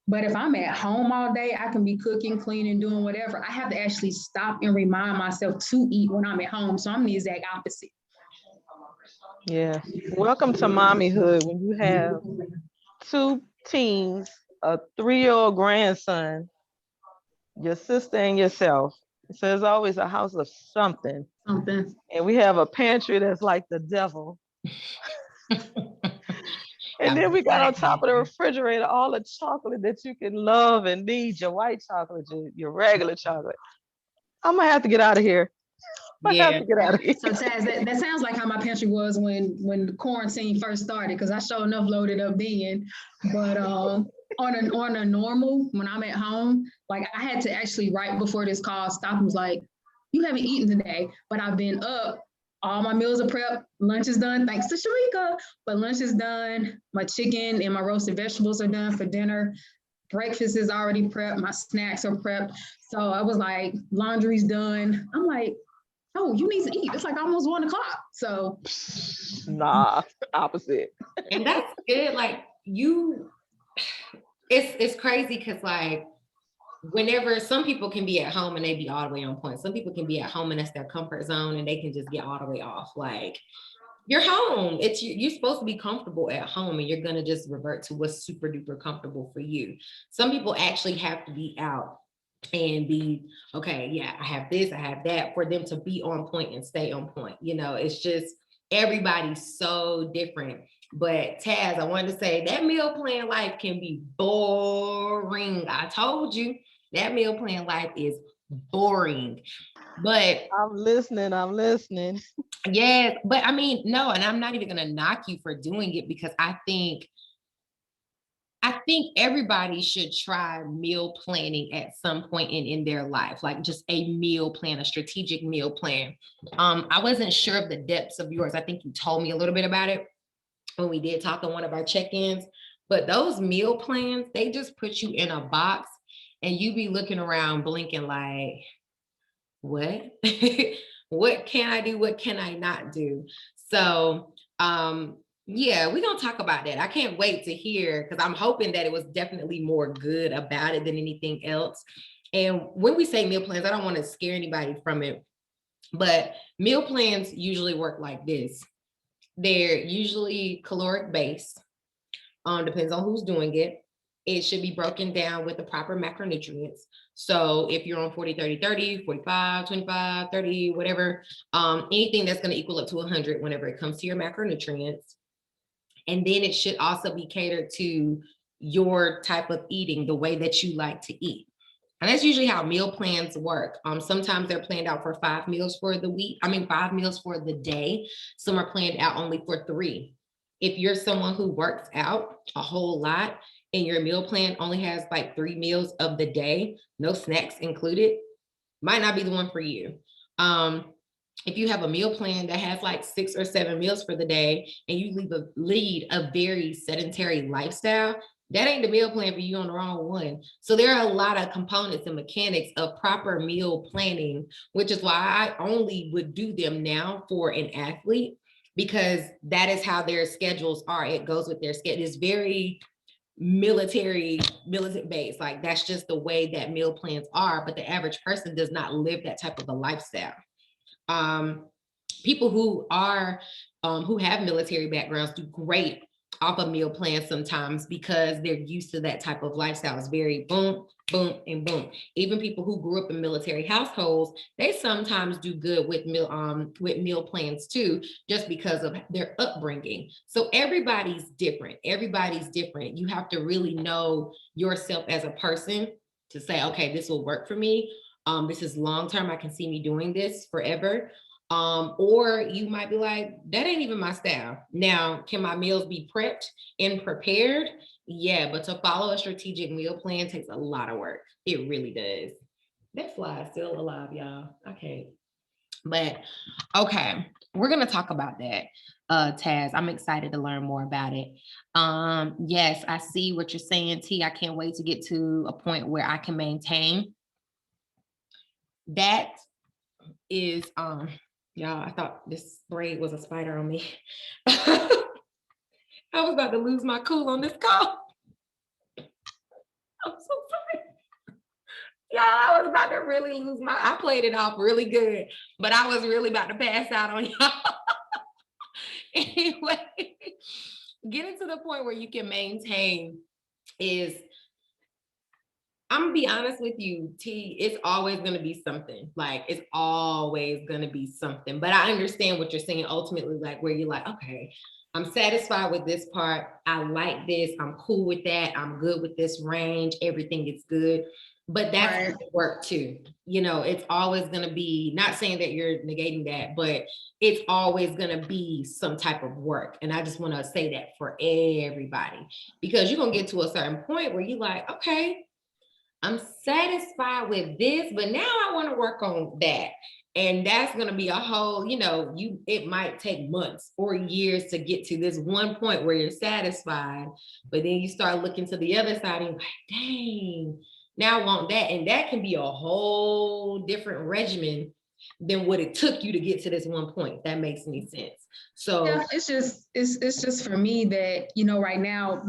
Speaker 4: But if I'm at home all day, I can be cooking, cleaning, doing whatever. I have to actually stop and remind myself to eat when I'm at home. So I'm the exact opposite.
Speaker 5: Yeah. Welcome to mommyhood when you have 2 teens, a 3-year-old grandson, your sister and yourself. So there's always a house of something.
Speaker 4: Something.
Speaker 5: And we have a pantry that's like the devil. And then we got on top of the refrigerator all the chocolate that you can love and need, your white chocolate, your regular chocolate. I'm gonna have to get out of here. I have to get out of here.
Speaker 4: So Taz, that sounds like how my pantry was when the quarantine first started, because I sure enough loaded up then. But on a normal, when I'm at home, like I had to actually right before this call stop and was like, you haven't eaten today, but I've been up. All my meals are prepped. Lunch is done, thanks to Sharika. But lunch is done. My chicken and my roasted vegetables are done for dinner. Breakfast is already prepped. My snacks are prepped. So I was like, laundry's done. I'm like, oh, you need to eat. It's like almost 1 o'clock. So
Speaker 5: Nah, opposite.
Speaker 1: And that's good. Like it's crazy because like whenever some people can be at home and they be all the way on point. Some people can be at home and that's their comfort zone and they can just get all the way off. Like you're home. You're supposed to be comfortable at home and you're gonna just revert to what's super duper comfortable for you. Some people actually have to be out and be okay, yeah, I have this, I have that, for them to be on point and stay on point. It's just everybody's so different. But Taz, I wanted to say that meal plan life can be boring. I told you that meal plan life is boring. But
Speaker 5: I'm listening.
Speaker 1: yes, but I mean, no, and I'm not even gonna knock you for doing it because I think everybody should try meal planning at some point in their life, like just a meal plan, a strategic meal plan. I wasn't sure of the depths of yours. I think you told me a little bit about it when we did talk on one of our check-ins, but those meal plans, they just put you in a box and you be looking around blinking like, what? What can I do? What can I not do? So, yeah, we're gonna talk about that. I can't wait to hear because I'm hoping that it was definitely more good about it than anything else. And when we say meal plans, I don't want to scare anybody from it, but meal plans usually work like this. They're usually caloric based. Depends on who's doing it. It should be broken down with the proper macronutrients. So if you're on 40, 30, 30, 45, 25, 30, whatever, anything that's going to equal up to 100 whenever it comes to your macronutrients. And then it should also be catered to your type of eating, the way that you like to eat. And that's usually how meal plans work. Sometimes they're planned out for 5 meals for the week. 5 meals for the day. Some are planned out only for 3. If you're someone who works out a whole lot and your meal plan only has like 3 meals of the day, no snacks included, might not be the one for you. If you have a meal plan that has like 6 or 7 meals for the day and you lead a very sedentary lifestyle, that ain't the meal plan for you, on the wrong one. So there are a lot of components and mechanics of proper meal planning, which is why I only would do them now for an athlete, because that is how their schedules are. It goes with their schedule. It's very military base. Like that's just the way that meal plans are, but the average person does not live that type of a lifestyle. People who are who have military backgrounds do great off a meal plan sometimes because they're used to that type of lifestyle. It's very boom, boom, and boom. Even people who grew up in military households, they sometimes do good with meal plans too, just because of their upbringing. So everybody's different. Everybody's different. You have to really know yourself as a person to say, okay, this will work for me. This is long term. I can see me doing this forever. Or you might be like, that ain't even my style. Now, can my meals be prepped and prepared? Yeah, but to follow a strategic meal plan takes a lot of work. It really does. That fly is still alive, y'all. Okay. But okay, we're gonna talk about that. Taz, I'm excited to learn more about it. Yes, I see what you're saying, T. I can't wait to get to a point where I can maintain. That is y'all, I thought this braid was a spider on me. I was about to lose my cool on this call. I'm so sorry. Y'all, I was about to really lose I played it off really good, but I was really about to pass out on y'all. Anyway, getting to the point where you can maintain is, I'm gonna be honest with you, T, it's always gonna be something. Like, it's always gonna be something. But I understand what you're saying ultimately, like where you're like, okay, I'm satisfied with this part. I like this. I'm cool with that. I'm good with this range. Everything is good. But that's
Speaker 4: Right.
Speaker 1: gonna work too. You know, it's always gonna be, not saying that you're negating that, but it's always gonna be some type of work. And I just wanna say that for everybody, because you're gonna get to a certain point where you're like, okay, I'm satisfied with this, but now I want to work on that. And that's going to be a whole, it might take months or years to get to this one point where you're satisfied. But then you start looking to the other side and you're like, dang, now I want that. And that can be a whole different regimen than what it took you to get to this one point. If that makes any sense. So
Speaker 4: Yeah, it's just for me that, right now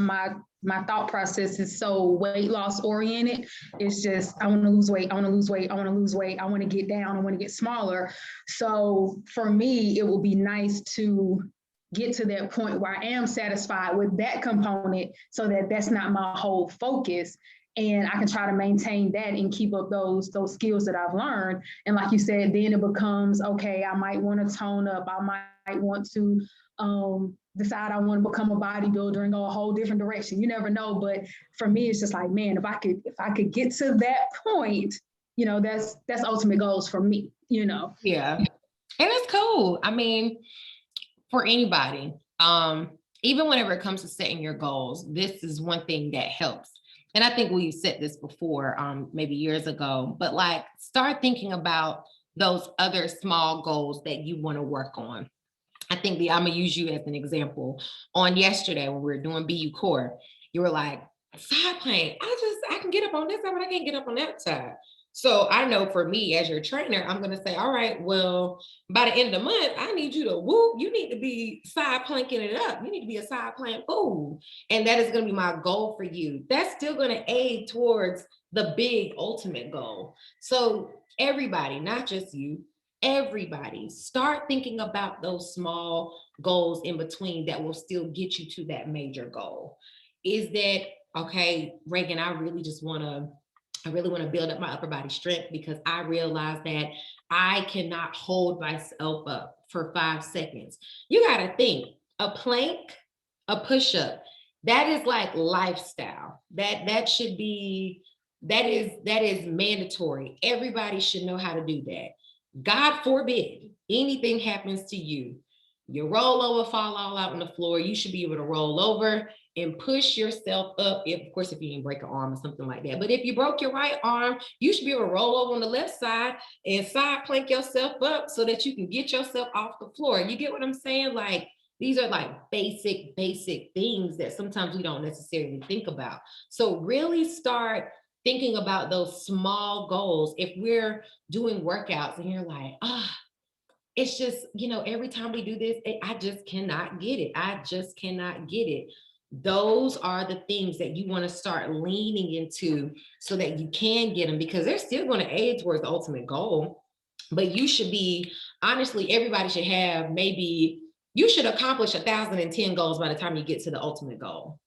Speaker 4: my thought process is so weight loss oriented. It's just, I want to lose weight, I want to lose weight, I want to lose weight, I want to get down, I want to get smaller. So for me, it will be nice to get to that point where I am satisfied with that component so that that's not my whole focus. And I can try to maintain that and keep up those skills that I've learned. And like you said, then it becomes, okay, I might want to tone up. I might want to decide I want to become a bodybuilder and go a whole different direction. You never know. But for me, it's just like, man, if I could get to that point, that's ultimate goals for me,
Speaker 1: Yeah. And it's cool. I mean, for anybody, even whenever it comes to setting your goals, this is one thing that helps. And I think we've said this before, maybe years ago, but like, start thinking about those other small goals that you want to work on. I think I'm gonna use you as an example. On yesterday, when we were doing BU Core, you were like, side plank, I can get up on this side, but I can't get up on that side. So I know for me as your trainer, I'm gonna say, all right, well, by the end of the month, I need you to you need to be side planking it up. You need to be a side plank fool. And that is gonna be my goal for you. That's still gonna aid towards the big ultimate goal. So everybody, not just you, everybody, start thinking about those small goals in between that will still get you to that major goal. Is that, okay, Reagan, I really want to build up my upper body strength because I realize that I cannot hold myself up for 5 seconds. You got to think, a plank, a push-up, that is like lifestyle. That should be, that is mandatory. Everybody should know how to do that. God forbid anything happens to you, you roll over, fall all out on the floor, you should be able to roll over and push yourself up. Of course, if you didn't break an arm or something like that. But if you broke your right arm, you should be able to roll over on the left side and side plank yourself up so that you can get yourself off the floor. You get what I'm saying? Like, these are like basic things that sometimes we don't necessarily think about. So really start thinking about those small goals. If we're doing workouts and you're like, it's just, every time we do this, I just cannot get it. I just cannot get it. Those are the things that you want to start leaning into so that you can get them, because they're still going to aid towards the ultimate goal. But you should be, honestly, everybody should have, maybe you should accomplish 1,010 goals by the time you get to the ultimate goal.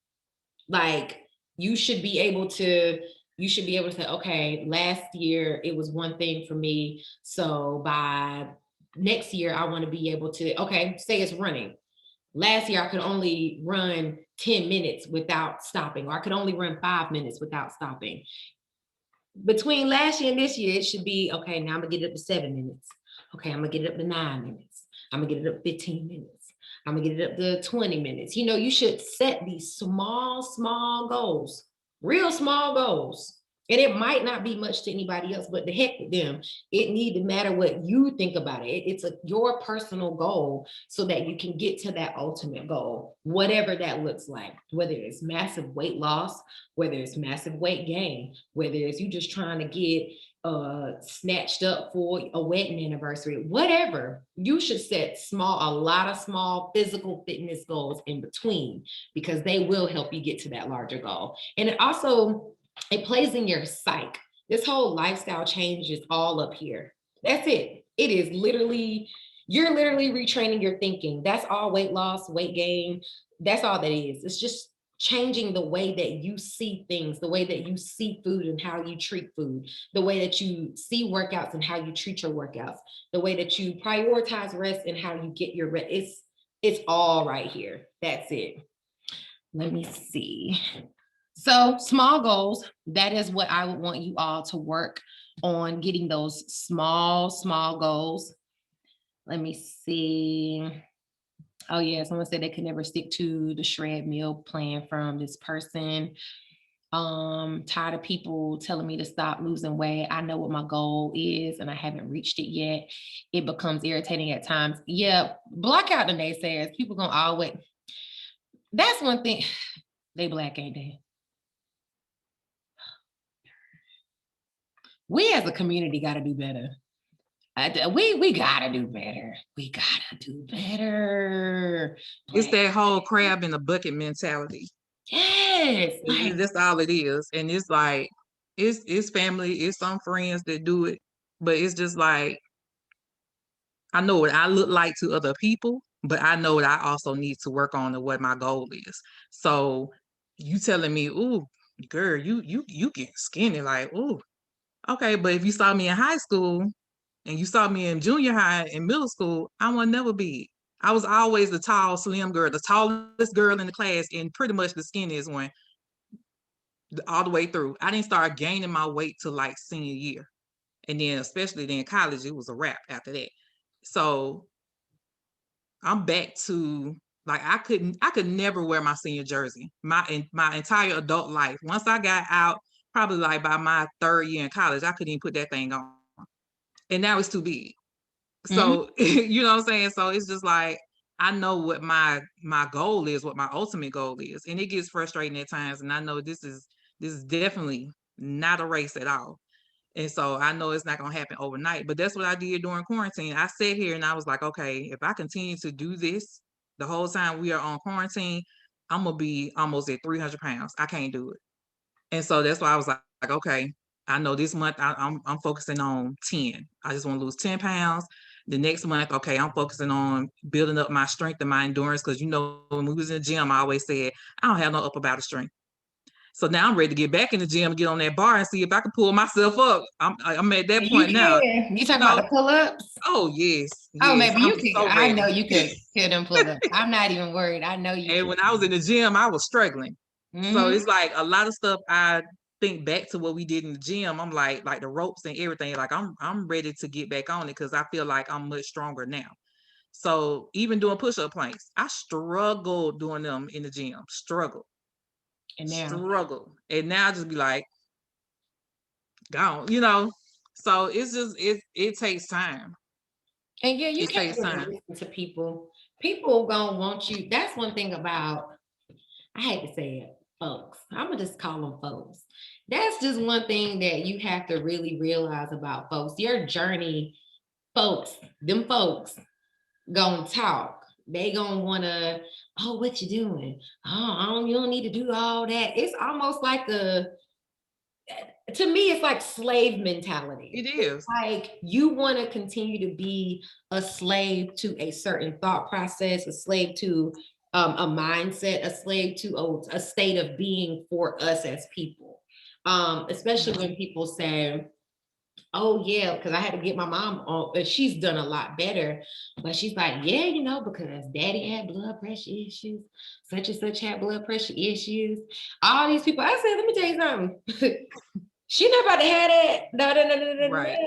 Speaker 1: Like, you should be able to say, okay, last year it was one thing for me, so by next year I want to be able to, okay, say it's running. Last year I could only run 10 minutes without stopping, or I could only run 5 minutes without stopping. Between last year and this year, it should be, okay, now I'm gonna get it up to 7 minutes. Okay, I'm gonna get it up to 9 minutes. I'm gonna get it up to 15 minutes. I'm gonna get it up to 20 minutes. You know, you should set these small goals, real small goals. And it might not be much to anybody else, but the heck with them. It need to matter what you think about it. It's your personal goal so that you can get to that ultimate goal, whatever that looks like, whether it's massive weight loss, whether it's massive weight gain, whether it's you just trying to get snatched up for a wedding anniversary, whatever. You should set a lot of small physical fitness goals in between, because they will help you get to that larger goal. And it plays in your psyche. This whole lifestyle change is all up here. That's it. It is literally, you're literally retraining your thinking. That's all weight loss, weight gain. That's all that is. It's just changing the way that you see things, the way that you see food and how you treat food, the way that you see workouts and how you treat your workouts, the way that you prioritize rest and how you get your rest. It's all right here. That's it. Let me see. So small goals, that is what I would want you all to work on, getting those small goals. Let me see. Oh yeah, someone said they could never stick to the shred meal plan from this person. Tired of people telling me to stop losing weight. I know what my goal is and I haven't reached it yet. It becomes irritating at times. Yeah, block out the naysayers. People gonna always, that's one thing. They Black, ain't they? We as a community got to do better. We gotta do better. We gotta do better.
Speaker 3: It's that whole crab in the bucket mentality.
Speaker 1: Yes, like,
Speaker 3: That's all it is. And it's like, it's family, it's some friends that do it, but it's just like, I know what I look like to other people, but I know what I also need to work on and what my goal is. So you telling me, ooh, girl, you get skinny, like, ooh, okay, but if you saw me in high school and you saw me in junior high and middle school, I would never be. I was always the tall, slim girl, the tallest girl in the class, and pretty much the skinniest one all the way through. I didn't start gaining my weight till like senior year. And then especially then college, it was a wrap after that. So I'm back to, like, I could never wear my senior jersey my entire adult life. Once I got out, probably like by my 3rd year in college, I couldn't even put that thing on. And now it's too big. So, you know what I'm saying? So it's just like, I know what my goal is, what my ultimate goal is. And it gets frustrating at times. And I know this is definitely not a race at all. And so I know it's not going to happen overnight, but that's what I did during quarantine. I sat here and I was like, okay, if I continue to do this the whole time we are on quarantine, I'm going to be almost at 300 pounds. I can't do it. And so that's why I was like, okay, I know this month I'm focusing on 10. I just want to lose 10 pounds. The next month, okay, I'm focusing on building up my strength and my endurance. Cause you know, when we was in the gym, I always said, I don't have no upper body strength. So now I'm ready to get back in the gym, get on that bar and see if I can pull myself up. I'm at that point now.
Speaker 1: You talking about the pull-ups?
Speaker 3: Oh, yes.
Speaker 1: Oh,
Speaker 3: yes.
Speaker 1: maybe you could.
Speaker 3: So
Speaker 1: I know you could kill them pull-ups. I'm not even worried. I know you.
Speaker 3: And when I was in the gym, I was struggling. So it's like a lot of stuff I think back to what we did in the gym. I'm like the ropes and everything. Like I'm ready to get back on it because I feel like I'm much stronger now. So even doing push-up planks, I struggled doing them in the gym. Struggle. And now I just be like, gone, you know. So it's just it takes time.
Speaker 1: And yeah, you can't listen to people. People gonna want you. That's one thing about, I hate to say it, folks. I'm gonna just call them folks. That's just one thing that you have to really realize about folks. Your journey, them folks gonna talk. they gonna wanna, oh, what you doing? Oh, you don't need to do all that. It's almost like to me, it's like slave mentality.
Speaker 3: It is.
Speaker 1: Like you want to continue to be a slave to a certain thought process, a slave to a mindset, a slave to a state of being for us as people. Especially when people say, oh yeah, because I had to get my mom on, and she's done a lot better. But she's like, yeah, because daddy had blood pressure issues, such and such had blood pressure issues. All these people, I said, let me tell you something. She never about to have that. No.
Speaker 3: Right.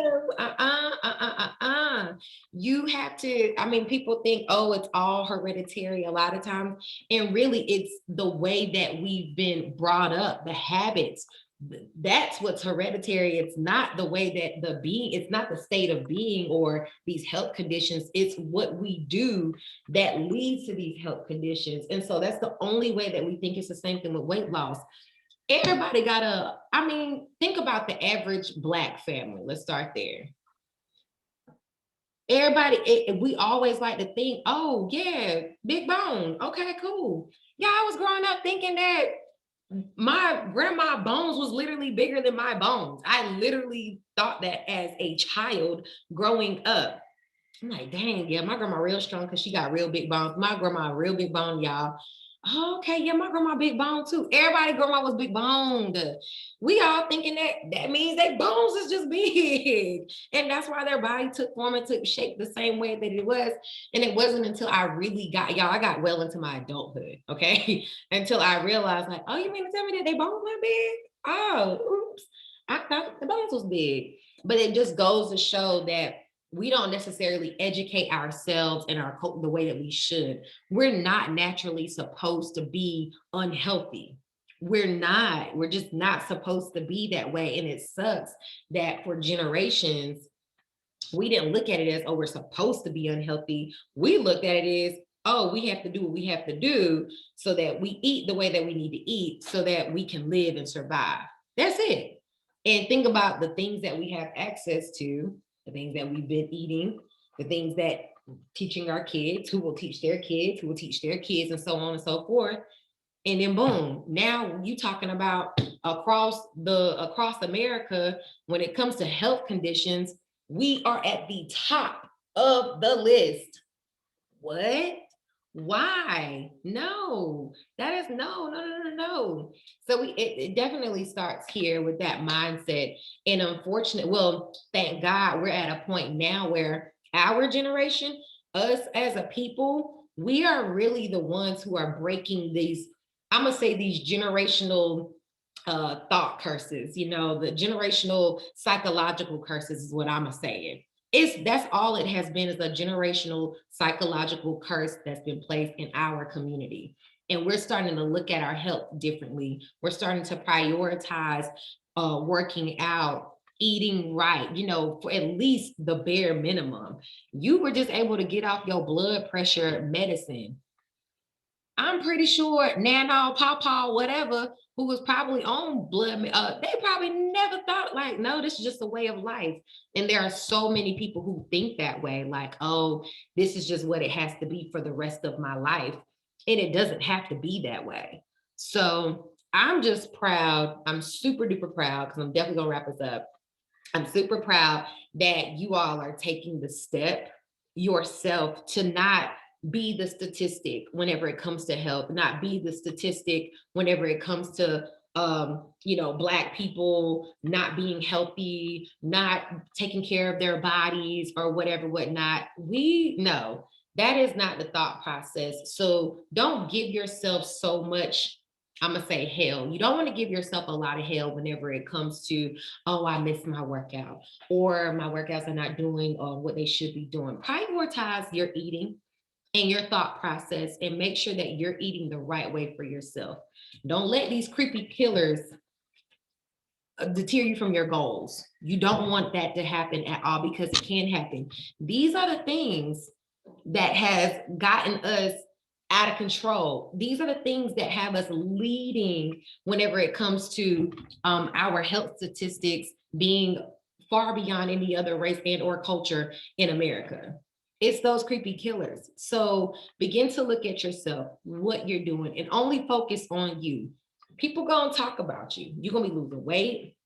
Speaker 1: You have to, I mean, people think, oh, it's all hereditary a lot of times. And really, it's the way that we've been brought up, the habits. That's what's hereditary. It's not the way that it's not the state of being or these health conditions. It's what we do that leads to these health conditions. And so that's the only way that we think it's the same thing with weight loss. Everybody think about the average Black family. Let's start there. We always like to think, oh yeah, big bone. Okay, cool. Yeah, I was growing up thinking that my grandma bones was literally bigger than my bones. I literally thought that as a child growing up. I'm like, dang, yeah, my grandma real strong because she got real big bones. My grandma real big bone, y'all. Oh, okay, yeah, my grandma big bone too. Everybody grandma was big boned. We all thinking that means their bones is just big. And that's why their body took form and took shape the same way that it was. And it wasn't until I really I got well into my adulthood, okay? Until I realized like, oh, you mean to tell me that they bones were big? Oh, oops. I thought the bones was big. But it just goes to show that we don't necessarily educate ourselves and the way that we should. We're not naturally supposed to be unhealthy. We're just not supposed to be that way. And it sucks that for generations, we didn't look at it as, oh, we're supposed to be unhealthy. We looked at it as, oh, we have to do what we have to do so that we eat the way that we need to eat so that we can live and survive. That's it. And think about the things that we have access to, the things that we've been eating, the things that teaching our kids, who will teach their kids, who will teach their kids, and so on and so forth. And then boom, now you talking about across America, when it comes to health conditions, we are at the top of the list. What? Why? No, that is no. So it definitely starts here with that mindset. And thank God we're at a point now where our generation, us as a people, we are really the ones who are breaking these, I'm gonna say these generational thought curses, the generational psychological curses is what I'm saying. That's all it has been, is a generational psychological curse that's been placed in our community. And we're starting to look at our health differently. We're starting to prioritize working out, eating right, for at least the bare minimum. You were just able to get off your blood pressure medicine. I'm pretty sure Nana, Pawpaw, whatever, who was probably on blood, they probably never thought like, no, this is just a way of life. And there are so many people who think that way, like, oh, this is just what it has to be for the rest of my life. And it doesn't have to be that way. So I'm just proud. I'm super duper proud, because I'm definitely gonna wrap this up. I'm super proud that you all are taking the step yourself to not be the statistic whenever it comes to health, not be the statistic whenever it comes to Black people not being healthy, not taking care of their bodies or whatnot. We know that is not the thought process. So don't give yourself so much, I'm gonna say, hell. You don't want to give yourself a lot of hell whenever it comes to, oh, I missed my workout, or my workouts are not doing what they should be doing. Prioritize your eating and your thought process, and make sure that you're eating the right way for yourself. Don't let these creepy killers deter you from your goals. You don't want that to happen at all, because it can happen. These are the things that has gotten us out of control. These are the things that have us leading whenever it comes to our health statistics being far beyond any other race and or culture in America. It's those creepy killers. So begin to look at yourself, what you're doing, and only focus on you. People gonna talk about you. You're gonna be losing weight.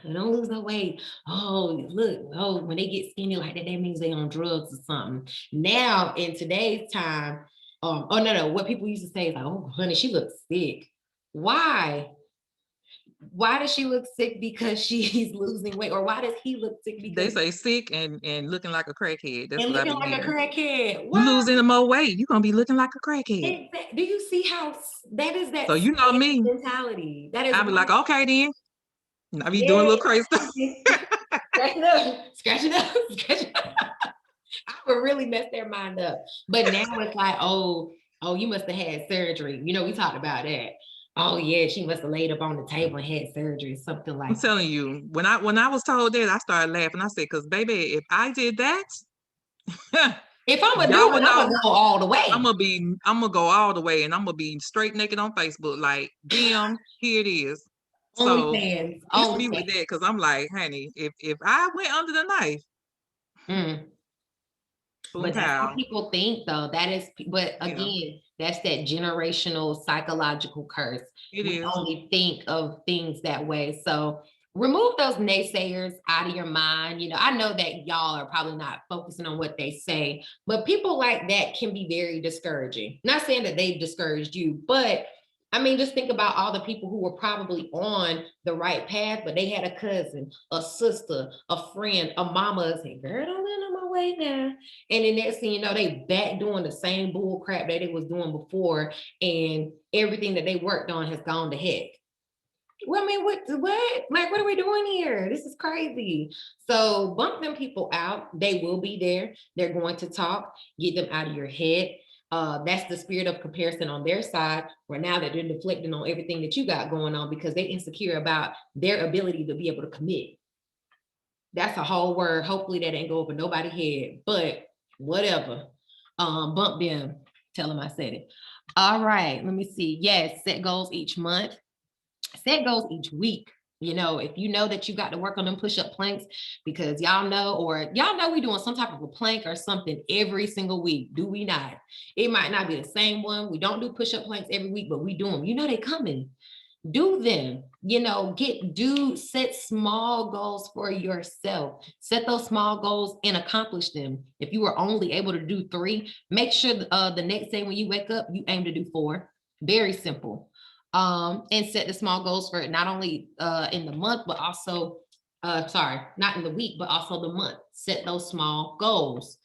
Speaker 1: Don't lose no weight. Oh, look, oh, when they get skinny like that, that means they on drugs or something. Now, in today's time, oh no, what people used to say is like, oh, honey, she looks sick. Why? Why does she look sick? Because she's losing weight, or why does he look sick?
Speaker 3: They
Speaker 1: Because
Speaker 3: say sick and looking like a crackhead. That's
Speaker 1: and
Speaker 3: what I
Speaker 1: looking
Speaker 3: be
Speaker 1: like a
Speaker 3: hearing.
Speaker 1: crackhead.
Speaker 3: You
Speaker 1: Why?
Speaker 3: losing more weight, you're gonna be looking like a crackhead.
Speaker 1: Do you see how that is that
Speaker 3: So you know
Speaker 1: sad
Speaker 3: me,
Speaker 1: mentality? That is
Speaker 3: I'll be like, okay then. And I be doing a
Speaker 1: yeah.
Speaker 3: little crazy stuff.
Speaker 1: Scratch it up, scratch it up, scratch it up. I would really mess their mind up. But now it's like, oh, you must have had surgery. You know, we talked about that. Oh yeah, she must have laid up on the table and had surgery, something like
Speaker 3: I'm
Speaker 1: that.
Speaker 3: telling you, when I was told that, I started laughing. I said, because baby, if I did that,
Speaker 1: If I'm gonna
Speaker 3: y'all
Speaker 1: do
Speaker 3: would
Speaker 1: it, I'm
Speaker 3: know.
Speaker 1: gonna go all the way.
Speaker 3: I'm gonna go all the way, and I'm gonna be straight naked on Facebook. Like, damn, here it is. So
Speaker 1: OnlyFans,
Speaker 3: miss me with
Speaker 1: OnlyFans.
Speaker 3: that, because I'm like, honey, if I went under the knife,
Speaker 1: Mm.
Speaker 3: boom
Speaker 1: But that's how
Speaker 3: pow,
Speaker 1: people think, though. That is, but
Speaker 3: you know,
Speaker 1: again, that's that generational psychological curse.
Speaker 3: it
Speaker 1: We
Speaker 3: is.
Speaker 1: only think of things that way. So remove those naysayers out of your mind. You know, I know that y'all are probably not focusing on what they say, but people like that can be very discouraging. Not saying that they've discouraged you, but I mean, just think about all the people who were probably on the right path, but they had a cousin, a sister, a friend, a mama saying, girl, don't let on my way now. And then next thing you know, they back doing the same bull crap that they was doing before, and everything that they worked on has gone to heck. Well, I mean, what? Like, what are we doing here? This is crazy. So bump them people out. They will be there. They're going to talk. Get them out of your head. That's the spirit of comparison on their side, where now that they're deflecting on everything that you got going on because they're insecure about their ability to be able to commit. That's a whole word. Hopefully that ain't go over nobody's head, but whatever. Bump them. Tell them I said it. All right, let me see. Yes, set goals each month. Set goals each week. You know, if you know that you got to work on them push-up planks, because y'all know we doing some type of a plank or something every single week. Do we not? It might not be the same one. We don't do push-up planks every week, but we do them. You know they coming. Do them. You know, set small goals for yourself. Set those small goals and accomplish them. If you were only able to do 3, make sure the next day when you wake up, you aim to do 4. Very simple. And set the small goals for not only in the month, but also, not in the week, but also the month. Set those small goals.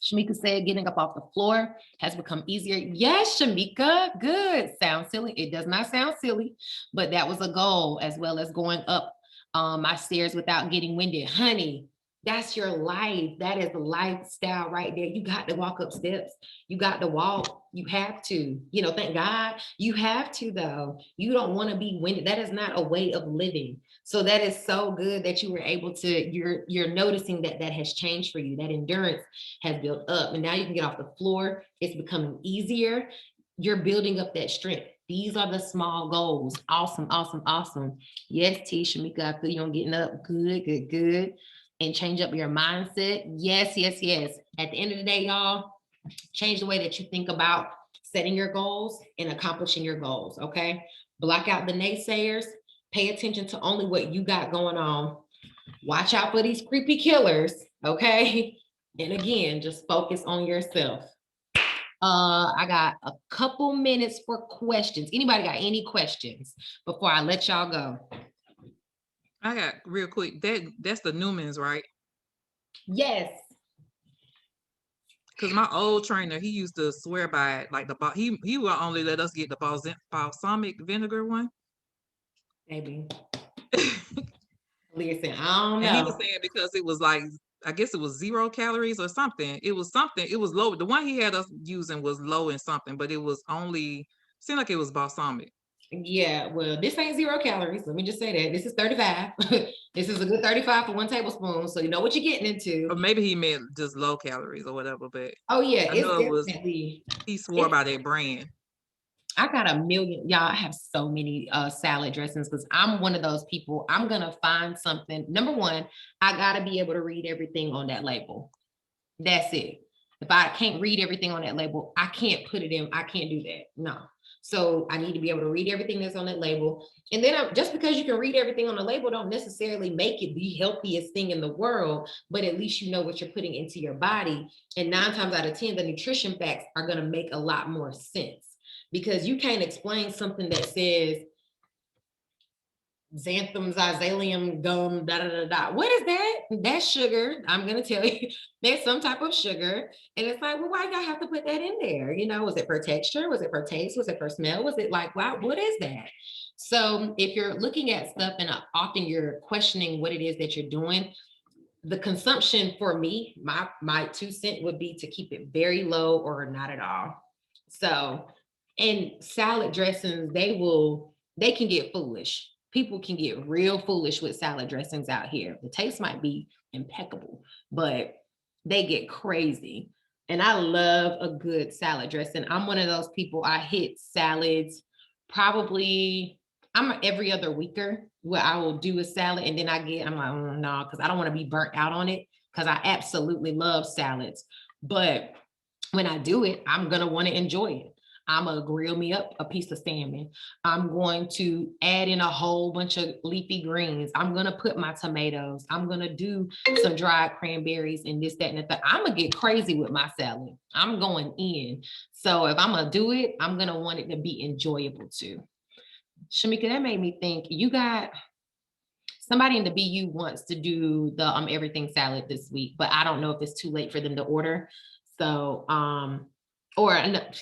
Speaker 1: Shamika said getting up off the floor has become easier. Yes, Shamika, good. Sounds silly. It does not sound silly, but that was a goal, as well as going up my stairs without getting winded. Honey, that's your life. That is the lifestyle right there. You got to walk up steps. You got to walk. You have to. You know, thank God you have to, though. You don't want to be winded. That is not a way of living. So that is so good that you were able to, you're noticing that has changed for you. That endurance has built up, and now you can get off the floor. It's becoming easier. You're building up that strength. These are the small goals. Awesome, awesome, awesome. Yes, T, Shamika, I feel you on getting up. Good, good, good. And change up your mindset. Yes, yes, yes. At the end of the day, y'all, change the way that you think about setting your goals and accomplishing your goals, okay? Block out the naysayers. Pay attention to only what you got going on. Watch out for these creepy killers, okay? And again, just focus on yourself. I got a couple minutes for questions. Anybody got any questions before I let y'all go?
Speaker 3: I got real quick. That's the Newmans, right?
Speaker 1: Yes.
Speaker 3: Because my old trainer, he used to swear by it. Like he will only let us get the balsamic vinegar one.
Speaker 1: Maybe. Listen, I don't know.
Speaker 3: And he was saying because it was like, I guess it was 0 calories or something. It was something. It was low. The one he had us using was low in something, but it was only, seemed like it was balsamic.
Speaker 1: Yeah, well, this ain't 0 calories. Let me just say that. This is 35. This is a good 35 for 1 tablespoon. So you know what you're getting into.
Speaker 3: Or maybe he meant just low calories or whatever, but
Speaker 1: oh yeah,
Speaker 3: I know it was, he swore by that brand.
Speaker 1: I got a million, y'all. I have so many salad dressings because I'm one of those people. I'm gonna find something. Number one, I gotta be able to read everything on that label. That's it. If I can't read everything on that label, I can't put it in. I can't do that. No. So I need to be able to read everything that's on that label. And then just because you can read everything on the label don't necessarily make it the healthiest thing in the world, but at least you know what you're putting into your body. And 9 times out of 10, the nutrition facts are going to make a lot more sense, because you can't explain something that says xanthan, xylem, gum, da da da da. What is that? That's sugar. I'm gonna tell you, there's some type of sugar, and it's like, well, why do I have to put that in there? You know, was it for texture? Was it for taste? Was it for smell? Was it like, wow, what is that? So if you're looking at stuff and often you're questioning what it is that you're doing, the consumption for me, my 2 cents would be to keep it very low or not at all. So, and salad dressings, they can get foolish. People can get real foolish with salad dressings out here. The taste might be impeccable, but they get crazy. And I love a good salad dressing. I'm one of those people, I hit salads probably, I'm every other weeker where I will do a salad and then I'm like, oh, no, because I don't want to be burnt out on it, because I absolutely love salads. But when I do it, I'm going to want to enjoy it. I'm going to grill me up a piece of salmon. I'm going to add in a whole bunch of leafy greens. I'm going to put my tomatoes. I'm going to do some dried cranberries and this, that, and the third. I'm going to get crazy with my salad. I'm going in. So if I'm going to do it, I'm going to want it to be enjoyable too. Shamika, that made me think, you got somebody in the BU wants to do the everything salad this week, but I don't know if it's too late for them to order. So,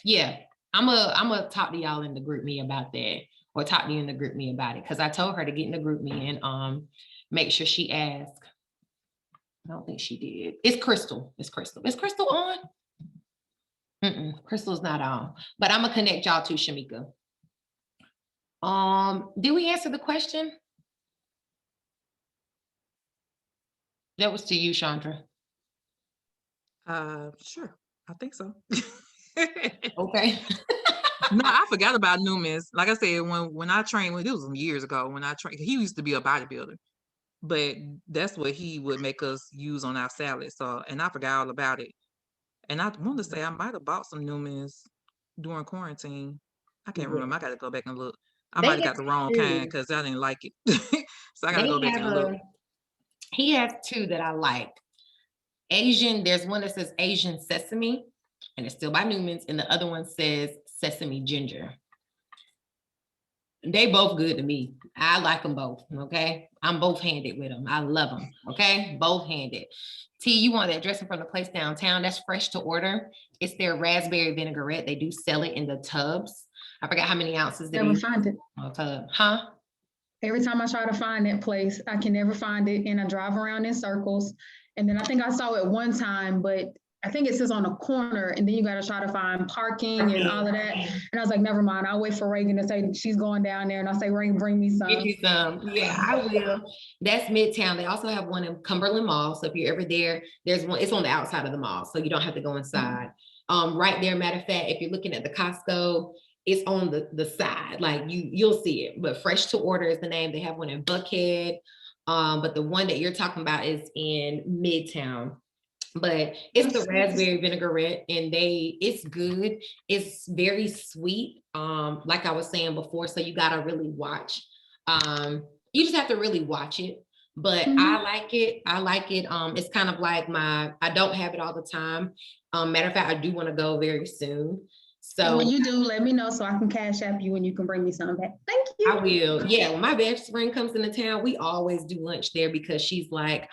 Speaker 1: yeah. I'm gonna talk to y'all in the group me about that, or talk to you in the group me about it, because I told her to get in the group me and make sure she asked. I don't think she did. It's Crystal. It's Crystal. Is Crystal on? Crystal's not on. But I'm gonna connect y'all to Shamika. Did we answer the question? That was to you, Chandra.
Speaker 3: Sure. I think so.
Speaker 1: Okay.
Speaker 3: No, I forgot about Newman's. Like I said, when I trained, it was some years ago when I trained, he used to be a bodybuilder, but that's what he would make us use on our salad. So, and I forgot all about it. And I want to say I might have bought some Newman's during quarantine. I can't remember. I got to go back and look. I
Speaker 1: They
Speaker 3: might have
Speaker 1: have
Speaker 3: got the wrong
Speaker 1: two.
Speaker 3: kind because I didn't like it. So I got to go back and look.
Speaker 1: He has 2 that I like. Asian, there's one that says Asian sesame, and it's still by Newman's, and the other one says sesame ginger. They both good to me. I like them both, okay? I'm both handed with them. I love them, okay? Both handed. T, you want that dressing from the place downtown? That's fresh to order. It's their raspberry vinaigrette. They do sell it in the tubs. I forgot how many ounces they
Speaker 4: Never find it.
Speaker 1: tub. Huh?
Speaker 4: Every time I try to find that place, I can never find it, and I drive around in circles. And then I think I saw it one time, but I think it says on a corner, and then you got to try to find parking and all of that. And I was like, never mind. I'll wait for Reagan to say she's going down there, and I'll say, Reagan, bring me some.
Speaker 1: Get you some. Yeah, I will. That's Midtown. They also have one in Cumberland Mall. So if you're ever there, there's one. It's on the outside of the mall, so you don't have to go inside. Right there. Matter of fact, if you're looking at the Costco, it's on the side. Like you'll see it. But Fresh to Order is the name. They have one in Buckhead. But the one that you're talking about is in Midtown. But it's the raspberry vinaigrette, and it's good. It's very sweet. Like I was saying before, so you gotta really watch. You just have to really watch it. But I like it. I like it. It's kind of like I don't have it all the time. Matter of fact, I do want to go very soon. So
Speaker 4: when you do, let me know so I can cash app you and you can bring me some back. Thank you.
Speaker 1: I will. Yeah, when my best friend comes into town, we always do lunch there, because she's like,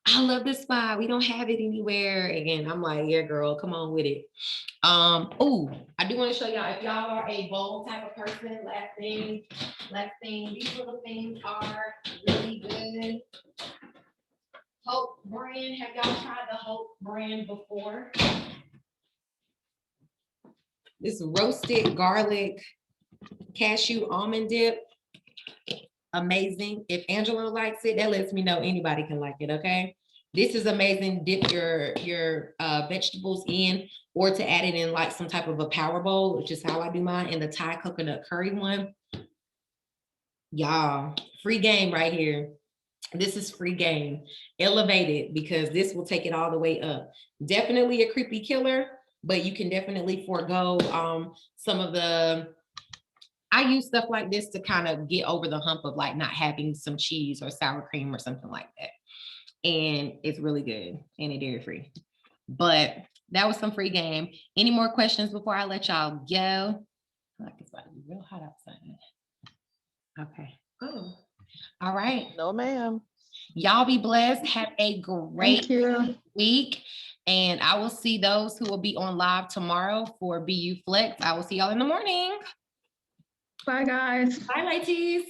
Speaker 1: I love this spot. We don't have it anywhere. And I'm like, yeah, girl, come on with it. Oh, I do want to show y'all, if y'all are a bold type of person, last thing, these little things are really good. Hope brand, have y'all tried the Hope brand before? This roasted garlic cashew almond dip. Amazing. If Angela likes it, that lets me know anybody can like it. Okay. This is amazing. Dip your vegetables in, or to add it in like some type of a power bowl, which is how I do mine, in the Thai coconut curry one. Y'all, free game right here. This is free game. Elevate it, because this will take it all the way up. Definitely a creepy killer, but you can definitely forego some of the, I use stuff like this to kind of get over the hump of like not having some cheese or sour cream or something like that. And it's really good and it's dairy free. But that was some free game. Any more questions before I let y'all go? Like it's about to be real hot outside. Okay. Oh, all right.
Speaker 5: No, ma'am.
Speaker 1: Y'all be blessed. Have a great
Speaker 4: Thank you.
Speaker 1: week. And I will see those who will be on live tomorrow for BU Flex. I will see y'all in the morning.
Speaker 4: Bye, guys.
Speaker 1: Bye, ladies.